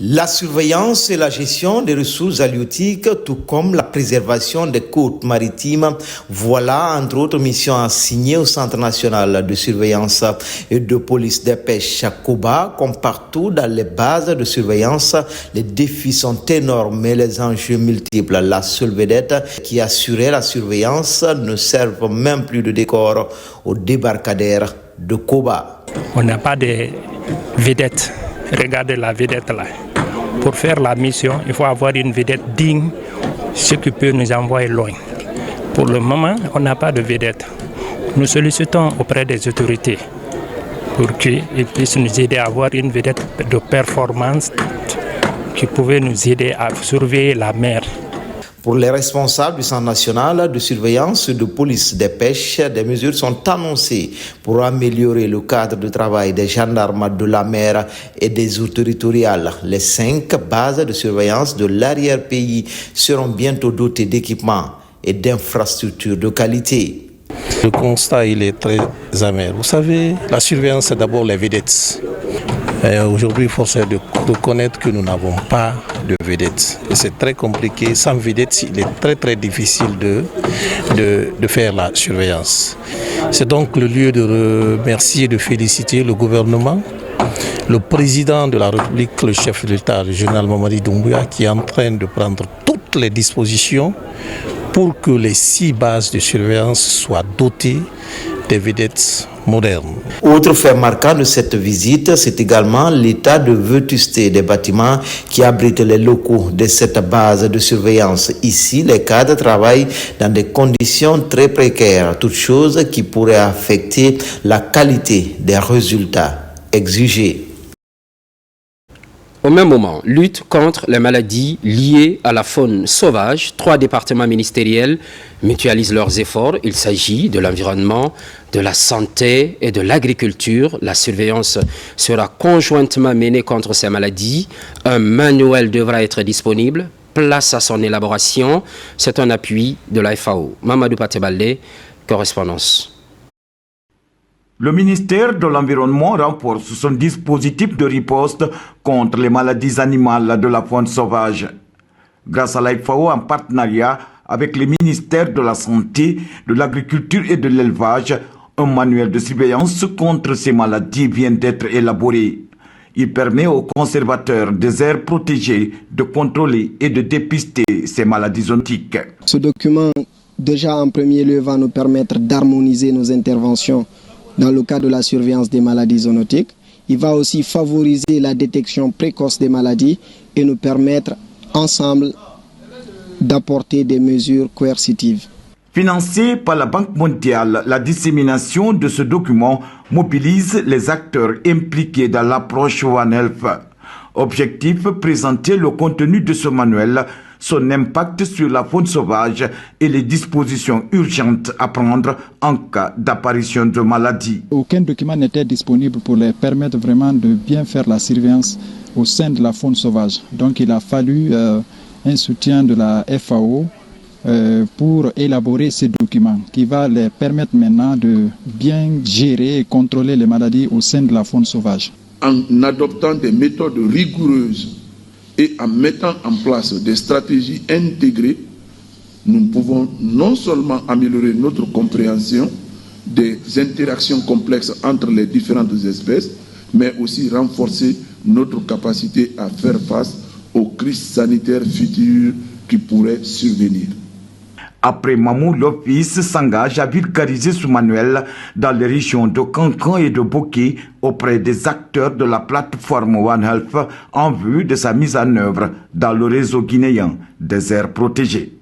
La surveillance et la gestion des ressources halieutiques, tout comme la préservation des côtes maritimes, voilà entre autres missions assignées au Centre national de surveillance et de police des pêches à Koba. Comme partout dans les bases de surveillance, les défis sont énormes et les enjeux multiples. La seule vedette qui assurait la surveillance ne sert même plus de décor au débarcadère de Koba. On n'a pas de vedette. Regardez la vedette là. Pour faire la mission, il faut avoir une vedette digne, ce qui peut nous envoyer loin. Pour le moment, on n'a pas de vedette. Nous sollicitons auprès des autorités pour qu'ils puissent nous aider à avoir une vedette de performance qui pouvait nous aider à surveiller la mer. Pour les responsables du Centre national de surveillance et de police des pêches, des mesures sont annoncées pour améliorer le cadre de travail des gendarmes de la mer et des eaux territoriales. Les 5 bases de surveillance de l'arrière-pays seront bientôt dotées d'équipements et d'infrastructures de qualité. Le constat, il est très amer. Vous savez, la surveillance, c'est d'abord les vedettes. Aujourd'hui, force est de connaître que nous n'avons pas de vedettes. Et c'est très compliqué. Sans vedettes, il est très difficile de faire la surveillance. C'est donc le lieu de remercier et de féliciter le gouvernement, le président de la République, le chef de l'État, le général Mamadi Doumbouya, qui est en train de prendre toutes les dispositions pour que les 6 bases de surveillance soient dotées des vedettes modernes. Autre fait marquant de cette visite, c'est également l'état de vétusté des bâtiments qui abritent les locaux de cette base de surveillance. Ici, les cadres travaillent dans des conditions très précaires, toute chose qui pourrait affecter la qualité des résultats exigés. Au même moment, lutte contre les maladies liées à la faune sauvage. 3 départements ministériels mutualisent leurs efforts. Il s'agit de l'environnement, de la santé et de l'agriculture. La surveillance sera conjointement menée contre ces maladies. Un manuel devra être disponible. Place à son élaboration. C'est un appui de la FAO. Mamadou Patebalde, correspondance. Le ministère de l'Environnement renforce son dispositif de riposte contre les maladies animales de la faune sauvage. Grâce à l'IFAO en partenariat avec les ministères de la Santé, de l'Agriculture et de l'Élevage, un manuel de surveillance contre ces maladies vient d'être élaboré. Il permet aux conservateurs des aires protégées de contrôler et de dépister ces maladies zoonotiques. Ce document, déjà en premier lieu, va nous permettre d'harmoniser nos interventions dans le cadre de la surveillance des maladies zoonotiques. Il va aussi favoriser la détection précoce des maladies et nous permettre ensemble d'apporter des mesures coercitives. Financé par la Banque mondiale, la dissémination de ce document mobilise les acteurs impliqués dans l'approche One Health. Objectif, présenter le contenu de ce manuel, son impact sur la faune sauvage et les dispositions urgentes à prendre en cas d'apparition de maladies. Aucun document n'était disponible pour les permettre vraiment de bien faire la surveillance au sein de la faune sauvage. Donc il a fallu un soutien de la FAO pour élaborer ces documents qui va les permettre maintenant de bien gérer et contrôler les maladies au sein de la faune sauvage. En adoptant des méthodes rigoureuses et en mettant en place des stratégies intégrées, nous pouvons non seulement améliorer notre compréhension des interactions complexes entre les différentes espèces, mais aussi renforcer notre capacité à faire face aux crises sanitaires futures qui pourraient survenir. Après Mamou, l'Office s'engage à vulgariser ce manuel dans les régions de Kankan et de Boké auprès des acteurs de la plateforme One Health en vue de sa mise en œuvre dans le réseau guinéen des aires protégées.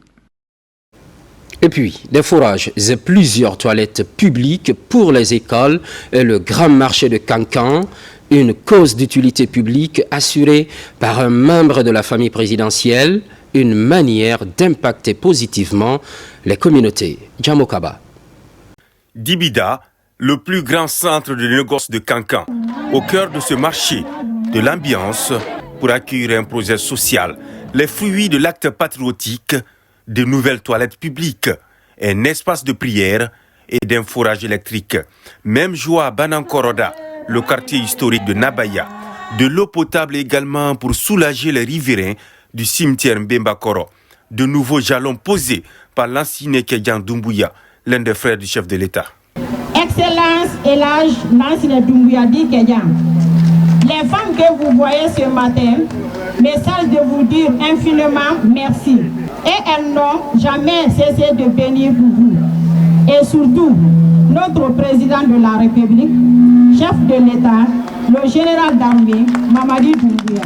Et puis, des fourrages et plusieurs toilettes publiques pour les écoles et le grand marché de Kankan, une cause d'utilité publique assurée par un membre de la famille présidentielle, une manière d'impacter positivement les communautés. Djamokaba. Dibida, le plus grand centre de négoce de Kankan, au cœur de ce marché, de l'ambiance pour accueillir un projet social, les fruits de l'acte patriotique, de nouvelles toilettes publiques, un espace de prière et d'un fourrage électrique. Même joie à Banankoroda, le quartier historique de Nabaya. De l'eau potable également pour soulager les riverains du cimetière Mbembakoro. De nouveaux jalons posés par l'ancien Kedjan Doumbouya, l'un des frères du chef de l'État. Excellence et l'âge l'ancien Doumbouya dit Kedjan. Les femmes que vous voyez ce matin, message de vous dire infiniment merci. Et elles n'ont jamais cessé de bénir pour vous. Et surtout, notre président de la République, chef de l'État, le général d'armée, Mamadi Doumbouya.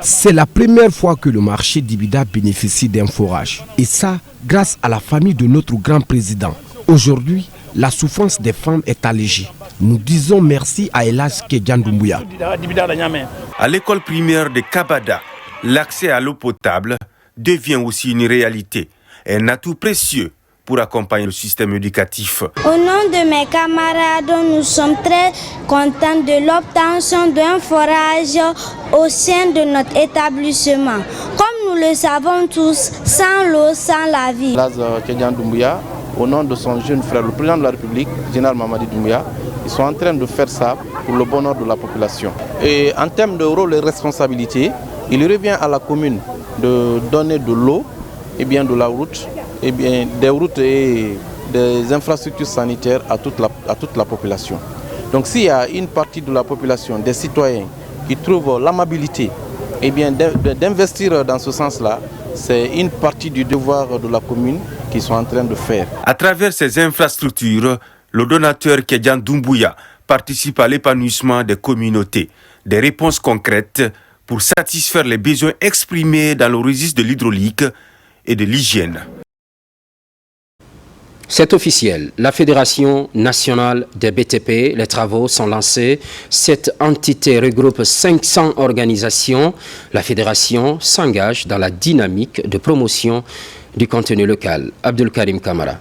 C'est la première fois que le marché d'Ibida bénéficie d'un forage. Et ça, grâce à la famille de notre grand président. Aujourd'hui, la souffrance des femmes est allégée. Nous disons merci à Elas Kedjan Doumbouya. À l'école primaire de Kabada, l'accès à l'eau potable devient aussi une réalité, un atout précieux pour accompagner le système éducatif. Au nom de mes camarades, nous sommes très contents de l'obtention d'un forage au sein de notre établissement. Comme nous le savons tous, sans l'eau, sans la vie. Elas Kedjan Doumbouya, au nom de son jeune frère, le président de la République, général Mamadi Doumbouya, ils sont en train de faire ça pour le bonheur de la population. Et en termes de rôle et responsabilité, il revient à la commune de donner de l'eau, et bien de la route, et bien des routes et des infrastructures sanitaires à toute la population. Donc s'il y a une partie de la population, des citoyens, qui trouvent l'amabilité et bien d'investir dans ce sens-là, c'est une partie du devoir de la commune qu'ils sont en train de faire. À travers ces infrastructures, le donateur Kedjan Doumbouya participe à l'épanouissement des communautés, des réponses concrètes pour satisfaire les besoins exprimés dans le registre de l'hydraulique et de l'hygiène. C'est officiel. La Fédération nationale des BTP, les travaux sont lancés. Cette entité regroupe 500 organisations. La Fédération s'engage dans la dynamique de promotion du contenu local. Abdul Karim Kamara.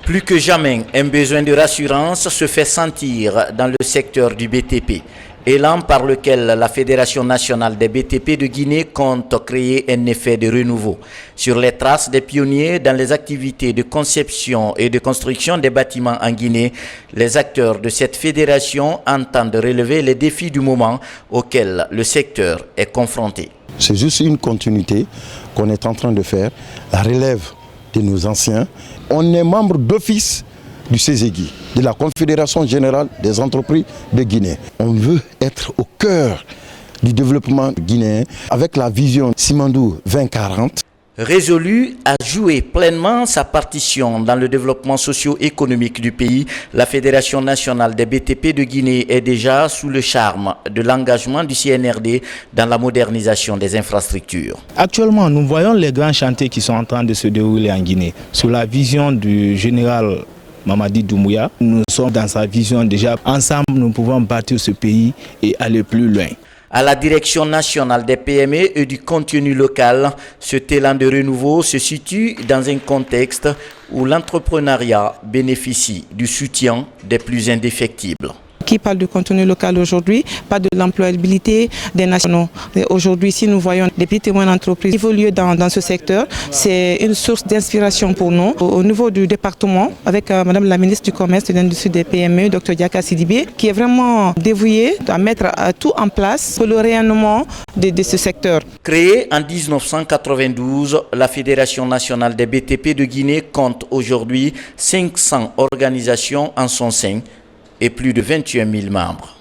Plus que jamais, un besoin de rassurance se fait sentir dans le secteur du BTP. Élan par lequel la Fédération nationale des BTP de Guinée compte créer un effet de renouveau. Sur les traces des pionniers dans les activités de conception et de construction des bâtiments en Guinée, les acteurs de cette fédération entendent relever les défis du moment auxquels le secteur est confronté. C'est juste une continuité qu'on est en train de faire, la relève de nos anciens. On est membre d'office du CESEGI, de la Confédération Générale des Entreprises de Guinée. On veut être au cœur du développement guinéen avec la vision Simandou 2040. Résolue à jouer pleinement sa partition dans le développement socio-économique du pays, la Fédération nationale des BTP de Guinée est déjà sous le charme de l'engagement du CNRD dans la modernisation des infrastructures. Actuellement, nous voyons les grands chantiers qui sont en train de se dérouler en Guinée. Sous la vision du général Mamadi Doumbouya, nous sommes dans sa vision déjà. Ensemble, nous pouvons bâtir ce pays et aller plus loin. À la direction nationale des PME et du contenu local, cet élan de renouveau se situe dans un contexte où l'entrepreneuriat bénéficie du soutien des plus indéfectibles. Qui parle de contenu local aujourd'hui, pas de l'employabilité des nationaux. Aujourd'hui, si nous voyons des petites et moyennes entreprises évoluer dans ce secteur, c'est une source d'inspiration pour nous. Au niveau du département, avec Madame la ministre du Commerce et de l'Industrie des PME, Dr Diaka Sidibé, qui est vraiment dévouée à mettre tout en place pour le rayonnement de ce secteur. Créée en 1992, la Fédération nationale des BTP de Guinée compte aujourd'hui 500 organisations en son sein et plus de 21 000 membres.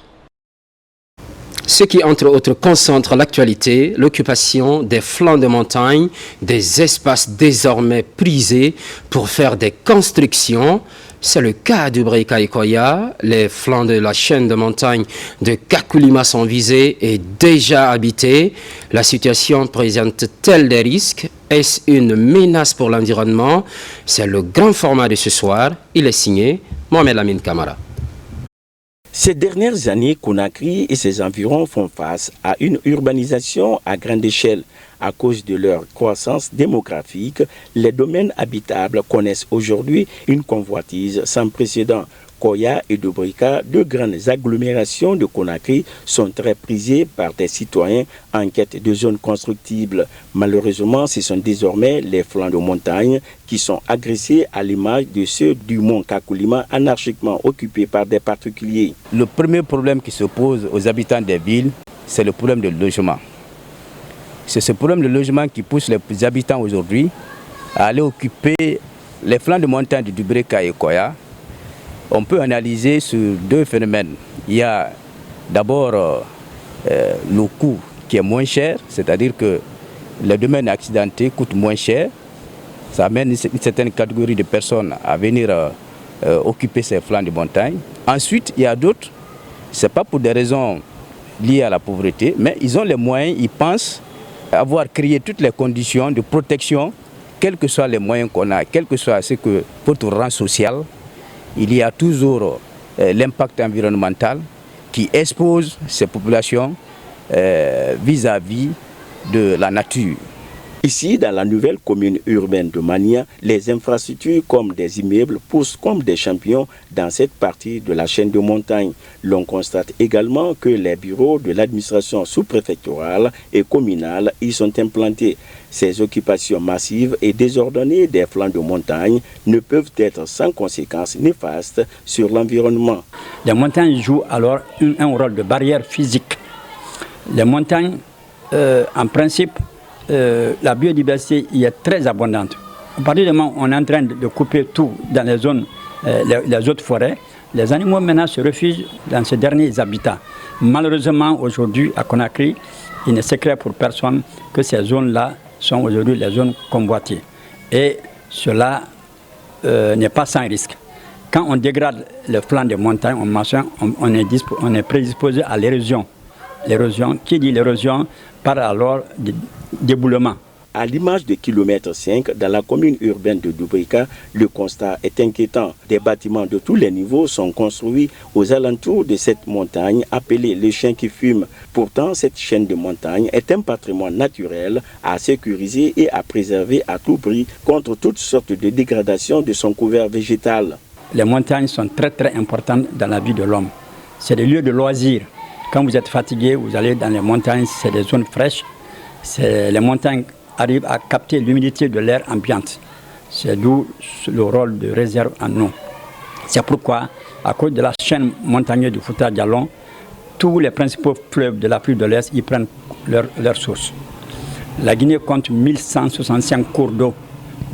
Ce qui, entre autres, concentre l'actualité, l'occupation des flancs de montagne, des espaces désormais prisés pour faire des constructions. C'est le cas du Breka et Koya. Les flancs de la chaîne de montagne de Kakulima sont visés et déjà habités. La situation présente-t-elle des risques? Est-ce une menace pour l'environnement? C'est le grand format de ce soir. Il est signé Mohamed Lamine Kamara. Ces dernières années, Conakry et ses environs font face à une urbanisation à grande échelle. À cause de leur croissance démographique, les domaines habitables connaissent aujourd'hui une convoitise sans précédent. Koya et Dobrika, deux grandes agglomérations de Conakry, sont très prisées par des citoyens en quête de zones constructibles. Malheureusement, ce sont désormais les flancs de montagne qui sont agressés à l'image de ceux du mont Kakulima anarchiquement occupés par des particuliers. Le premier problème qui se pose aux habitants des villes, c'est le problème de logement. C'est ce problème de logement qui pousse les habitants aujourd'hui à aller occuper les flancs de montagne de Dobrika et Koya. On peut analyser sur deux phénomènes. Il y a d'abord le coût qui est moins cher, c'est-à-dire que les domaines accidentés coûtent moins cher. Ça amène une certaine catégorie de personnes à venir occuper ces flancs de montagne. Ensuite, il y a d'autres, ce n'est pas pour des raisons liées à la pauvreté, mais ils ont les moyens, ils pensent avoir créé toutes les conditions de protection, quels que soient les moyens qu'on a, quel que soit ce que votre rang social, il y a toujours l'impact environnemental qui expose ces populations vis-à-vis de la nature. Ici, dans la nouvelle commune urbaine de Mania, les infrastructures comme des immeubles poussent comme des champions dans cette partie de la chaîne de montagne. L'on constate également que les bureaux de l'administration sous-préfectorale et communale y sont implantés. Ces occupations massives et désordonnées des flancs de montagne ne peuvent être sans conséquences néfastes sur l'environnement. Les montagnes jouent alors un rôle de barrière physique. Les montagnes, en principe, la biodiversité y est très abondante. À partir du moment où on est en train de couper tout dans les zones, les autres forêts, les animaux maintenant se réfugient dans ces derniers habitats. Malheureusement, aujourd'hui, à Conakry, il n'est secret pour personne que ces zones-là sont aujourd'hui les zones convoitées. Et cela n'est pas sans risque. Quand on dégrade le flanc des montagnes, on est prédisposé à l'érosion. L'érosion, qui dit l'érosion, parle alors d'éboulement. À l'image de kilomètre 5, dans la commune urbaine de Dobrika, le constat est inquiétant. Des bâtiments de tous les niveaux sont construits aux alentours de cette montagne appelée le chien qui fume. Pourtant, cette chaîne de montagne est un patrimoine naturel à sécuriser et à préserver à tout prix contre toutes sortes de dégradations de son couvert végétal. Les montagnes sont très très importantes dans la vie de l'homme. C'est des lieux de loisirs. Quand vous êtes fatigué, vous allez dans les montagnes, c'est des zones fraîches. Les montagnes arrivent à capter l'humidité de l'air ambiante. C'est d'où le rôle de réserve en eau. C'est pourquoi, à cause de la chaîne montagneuse du Fouta Djallon, tous les principaux fleuves de l'Afrique de l'Est y prennent leur source. La Guinée compte 1165 cours d'eau,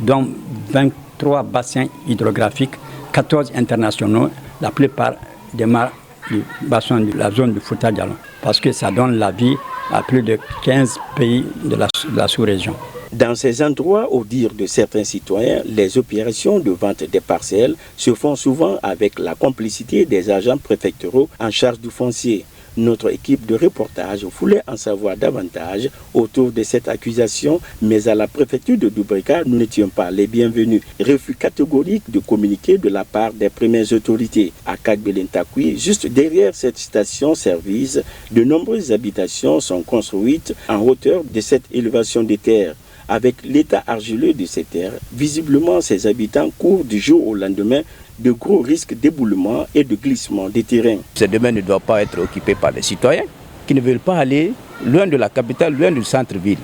dont 23 bassins hydrographiques, 14 internationaux, la plupart démarrent du bassin de la zone du Fouta Djallon, parce que ça donne la vie à plus de 15 pays de la sous-région. Dans ces endroits, au dire de certains citoyens, les opérations de vente des parcelles se font souvent avec la complicité des agents préfectoraux en charge du foncier. Notre équipe de reportage voulait en savoir davantage autour de cette accusation, mais à la préfecture de Dubrika, nous n'étions pas les bienvenus. Refus catégorique de communiquer de la part des premières autorités. À Kakbelentakui, juste derrière cette station-service, de nombreuses habitations sont construites en hauteur de cette élévation des terres. Avec l'état argileux de ces terres, visiblement ces habitants courent du jour au lendemain de gros risques d'éboulement et de glissement des terrains. Ce domaine ne doit pas être occupé par les citoyens qui ne veulent pas aller loin de la capitale, loin du centre-ville.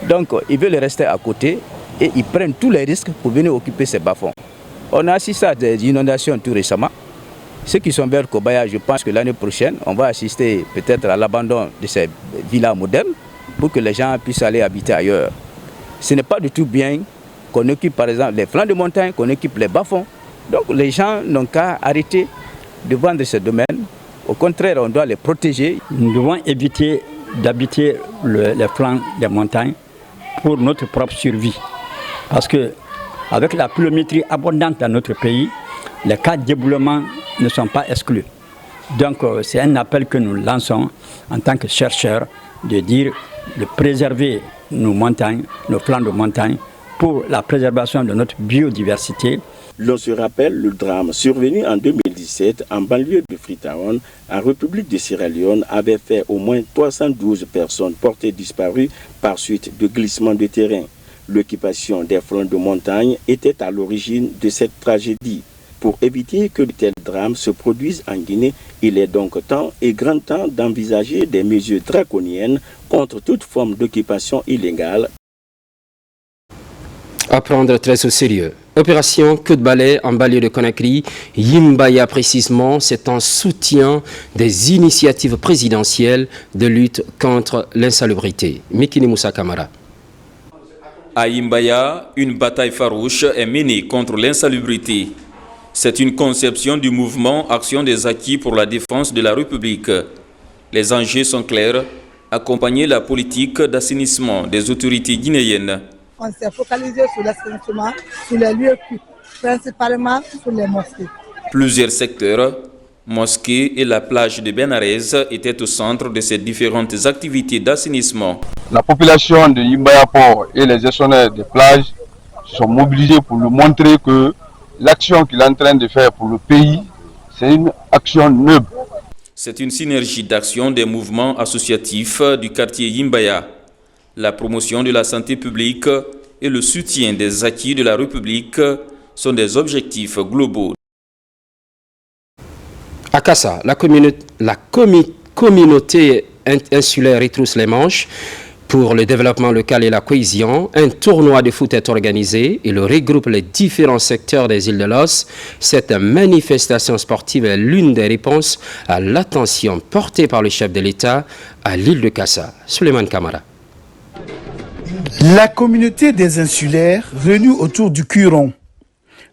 Donc ils veulent rester à côté et ils prennent tous les risques pour venir occuper ces bas-fonds. On a assisté à des inondations tout récemment. Ceux qui sont vers Kobaya, je pense que l'année prochaine, on va assister peut-être à l'abandon de ces villas modernes pour que les gens puissent aller habiter ailleurs. Ce n'est pas du tout bien qu'on occupe par exemple les flancs de montagne, qu'on occupe les bas-fonds. Donc les gens n'ont qu'à arrêter de vendre ce domaine. Au contraire, on doit les protéger. Nous devons éviter d'habiter les flancs des montagnes pour notre propre survie. Parce qu'avec la pluviométrie abondante dans notre pays, les cas d'éboulement ne sont pas exclus. Donc c'est un appel que nous lançons en tant que chercheurs de dire de préserver nos montagnes, nos flancs de montagne pour la préservation de notre biodiversité. L'on se rappelle le drame survenu en 2017 en banlieue de Freetown, en République de Sierra Leone, avait fait au moins 312 personnes portées disparues par suite de glissements de terrain. L'occupation des flancs de montagne était à l'origine de cette tragédie. Pour éviter que de tels drames se produisent en Guinée, il est donc temps et grand temps d'envisager des mesures draconiennes contre toute forme d'occupation illégale. À prendre très au sérieux. Opération Coup de balai en banlieue de Conakry, Yimbaya précisément, c'est en soutien des initiatives présidentielles de lutte contre l'insalubrité. Mikini Moussa Kamara. À Yimbaya, une bataille farouche est menée contre l'insalubrité. C'est une conception du mouvement Action des acquis pour la défense de la République. Les enjeux sont clairs, accompagner la politique d'assainissement des autorités guinéennes. On s'est focalisé sur l'assainissement, sur les lieux publics, principalement sur les mosquées. Plusieurs secteurs, mosquées et la plage de Benarès étaient au centre de ces différentes activités d'assainissement. La population de Yimbaya Port et les gestionnaires des plages sont mobilisés pour nous montrer que l'action qu'il est en train de faire pour le pays, c'est une action noble. C'est une synergie d'action des mouvements associatifs du quartier Yimbaya. La promotion de la santé publique et le soutien des acquis de la République sont des objectifs globaux. À Kassa, la communauté insulaire retrousse les manches. Pour le développement local et la cohésion, un tournoi de foot est organisé et le regroupe les différents secteurs des îles de Los. Cette manifestation sportive est l'une des réponses à l'attention portée par le chef de l'État à l'île de Kassa. Souleymane Kamara. La communauté des insulaires réunie autour du Curon.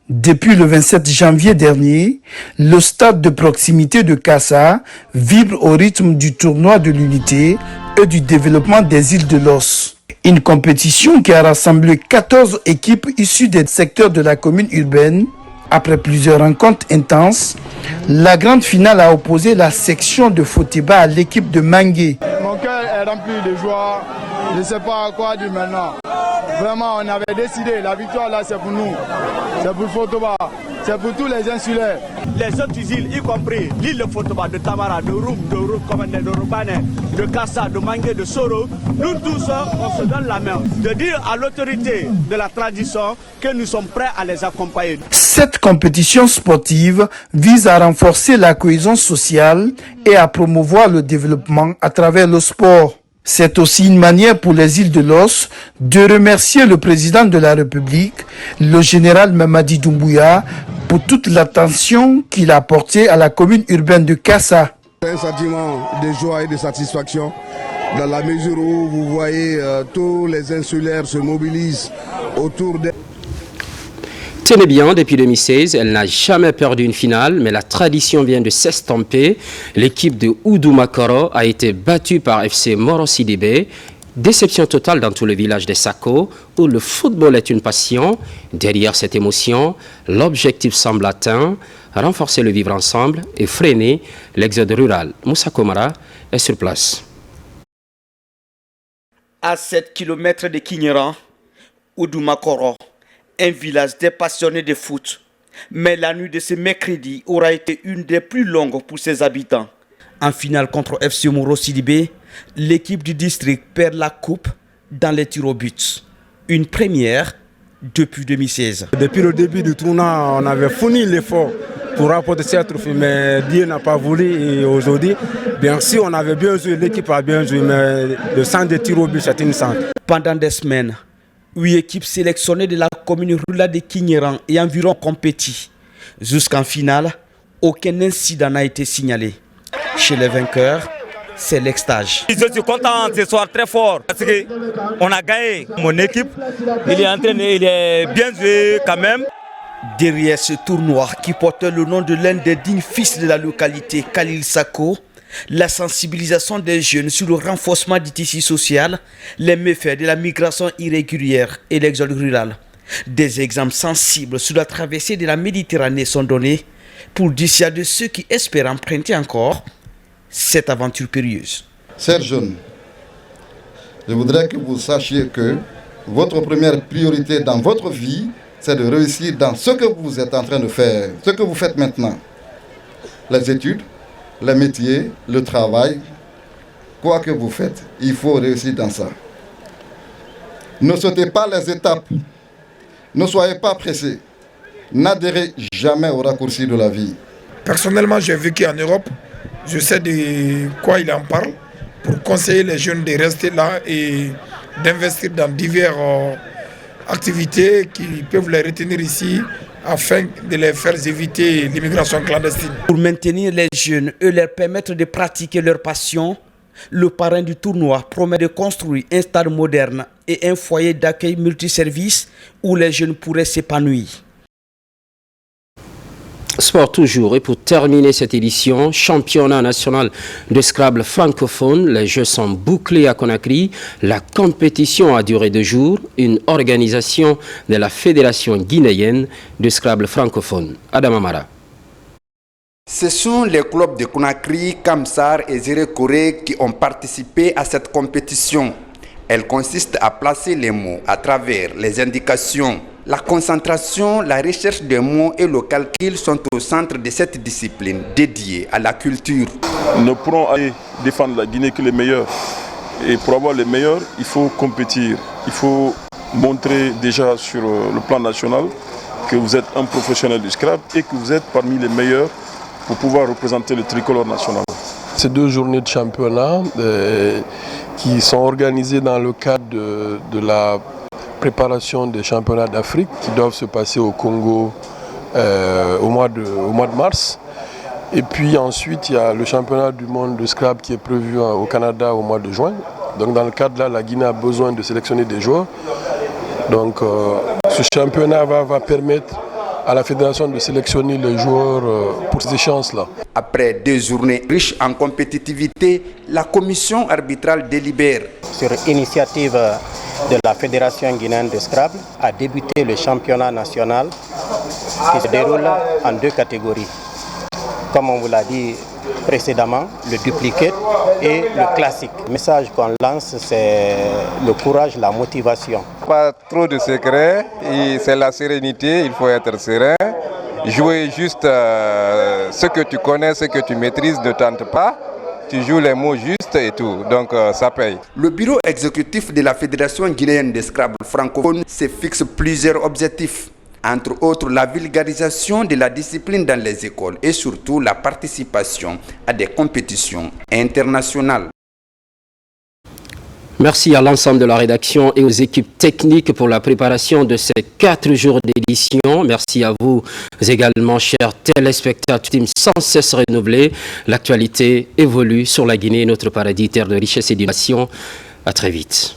Depuis le 27 janvier dernier, le stade de proximité de Kassa vibre au rythme du tournoi de l'unité et du développement des îles de Los. Une compétition qui a rassemblé 14 équipes issues des secteurs de la commune urbaine. Après plusieurs rencontres intenses, la grande finale a opposé la section de Fotiba à l'équipe de Mangué. Mon cœur est rempli de joie, je ne sais pas quoi dire maintenant. Vraiment, on avait décidé, la victoire là c'est pour nous, c'est pour Fotoba, c'est pour tous les insulaires. Les autres îles, y compris l'île de Fotoba, de Tamara, de Roum, de Roubané, de Kassa, de Mangué, de Soro, nous tous, on se donne la main. De dire à l'autorité de la tradition que nous sommes prêts à les accompagner. Cette compétition sportive vise à renforcer la cohésion sociale et à promouvoir le développement à travers le sport. C'est aussi une manière pour les îles de Los de remercier le président de la République, le général Mamadi Doumbouya, pour toute l'attention qu'il a portée à la commune urbaine de Kassa. C'est un sentiment de joie et de satisfaction dans la mesure où vous voyez tous les insulaires se mobilisent autour des... Tenez bien, depuis 2016, elle n'a jamais perdu une finale, mais la tradition vient de s'estomper. L'équipe de Oudou Makoro a été battue par FC Moro Sidibé Déception totale dans tout le village de Sako, où le football est une passion. Derrière cette émotion, l'objectif semble atteint, renforcer le vivre ensemble et freiner l'exode rural. Moussa Komara est sur place. À 7 km de Kignera, Oudoumakoro, un village des passionnés de foot. Mais la nuit de ce mercredi aura été une des plus longues pour ses habitants. En finale contre FC Mouro Sidibé, l'équipe du district perd la coupe dans les tirs au but. Une première depuis 2016. Depuis le début du tournoi, on avait fourni l'effort pour rapporter cette trophée, mais Dieu n'a pas voulu. Et aujourd'hui, bien sûr, on avait bien joué, l'équipe a bien joué, mais le centre de tir au but, c'est une centre. Pendant des semaines, 8 équipes sélectionnées de la commune rurale de Kignéran et environ compétit. Jusqu'en finale, aucun incident n'a été signalé. Chez les vainqueurs, c'est l'extage. Je suis content ce soir, très fort, parce qu'on a gagné. Mon équipe, il est entraîné, il est bien joué quand même. Derrière ce tournoi qui porte le nom de l'un des dignes fils de la localité, Khalil Sako, la sensibilisation des jeunes sur le renforcement du tissu social, les méfaits de la migration irrégulière et l'exode rural. Des exemples sensibles sur la traversée de la Méditerranée sont donnés pour dissuader ceux qui espèrent emprunter encore cette aventure périlleuse. Chers jeunes, je voudrais que vous sachiez que votre première priorité dans votre vie, c'est de réussir dans ce que vous êtes en train de faire, ce que vous faites maintenant. Les études, les métiers, le travail, quoi que vous faites, il faut réussir dans ça. Ne sautez pas les étapes, ne soyez pas pressés, n'adhérez jamais au raccourci de la vie. Personnellement, j'ai vécu en Europe, je sais de quoi il en parle, pour conseiller les jeunes de rester là et d'investir dans diverses activités qui peuvent les retenir ici afin de les faire éviter l'immigration clandestine. Pour maintenir les jeunes et leur permettre de pratiquer leur passion, le parrain du tournoi promet de construire un stade moderne et un foyer d'accueil multiservice où les jeunes pourraient s'épanouir. Sport toujours, et pour terminer cette édition, championnat national de Scrabble francophone, les jeux sont bouclés à Conakry, la compétition a duré 2 jours, une organisation de la Fédération guinéenne de Scrabble francophone. Adam Amara. Ce sont les clubs de Conakry, Kamsar et Zérékoré qui ont participé à cette compétition. Elle consiste à placer les mots à travers les indications. La concentration, la recherche des mots et le calcul sont au centre de cette discipline dédiée à la culture. Nous ne pourrons aller défendre la Guinée que les meilleurs. Et pour avoir les meilleurs, il faut compétir. Il faut montrer déjà sur le plan national que vous êtes un professionnel du Scrabble et que vous êtes parmi les meilleurs pour pouvoir représenter le tricolore national. Ces 2 journées de championnat qui sont organisées dans le cadre de la préparation des championnats d'Afrique qui doivent se passer au Congo au mois de mars. Et puis ensuite, il y a le championnat du monde de Scrabble qui est prévu au Canada au mois de juin. Donc dans le cadre là, la Guinée a besoin de sélectionner des joueurs. Donc ce championnat va permettre à la fédération de sélectionner les joueurs pour ces échéances-là. Après 2 journées riches en compétitivité, la commission arbitrale délibère. Sur initiative de la Fédération guinéenne de Scrabble, a débuté le championnat national qui se déroule en 2 catégories. Comme on vous l'a dit précédemment, le duplicate et le classique. Le message qu'on lance, c'est le courage, la motivation. Pas trop de secrets, c'est la sérénité, il faut être serein. Jouer juste ce que tu connais, ce que tu maîtrises, ne tente pas. Tu joues les mots justes et tout, donc ça paye. Le bureau exécutif de la Fédération guinéenne de Scrabble francophone se fixe plusieurs objectifs. Entre autres, la vulgarisation de la discipline dans les écoles et surtout la participation à des compétitions internationales. Merci à l'ensemble de la rédaction et aux équipes techniques pour la préparation de ces 4 jours d'édition. Merci à vous également, chers téléspectateurs, sans cesse renouvelés. L'actualité évolue sur la Guinée, notre paradis, terre de richesse et d'innovation. À très vite.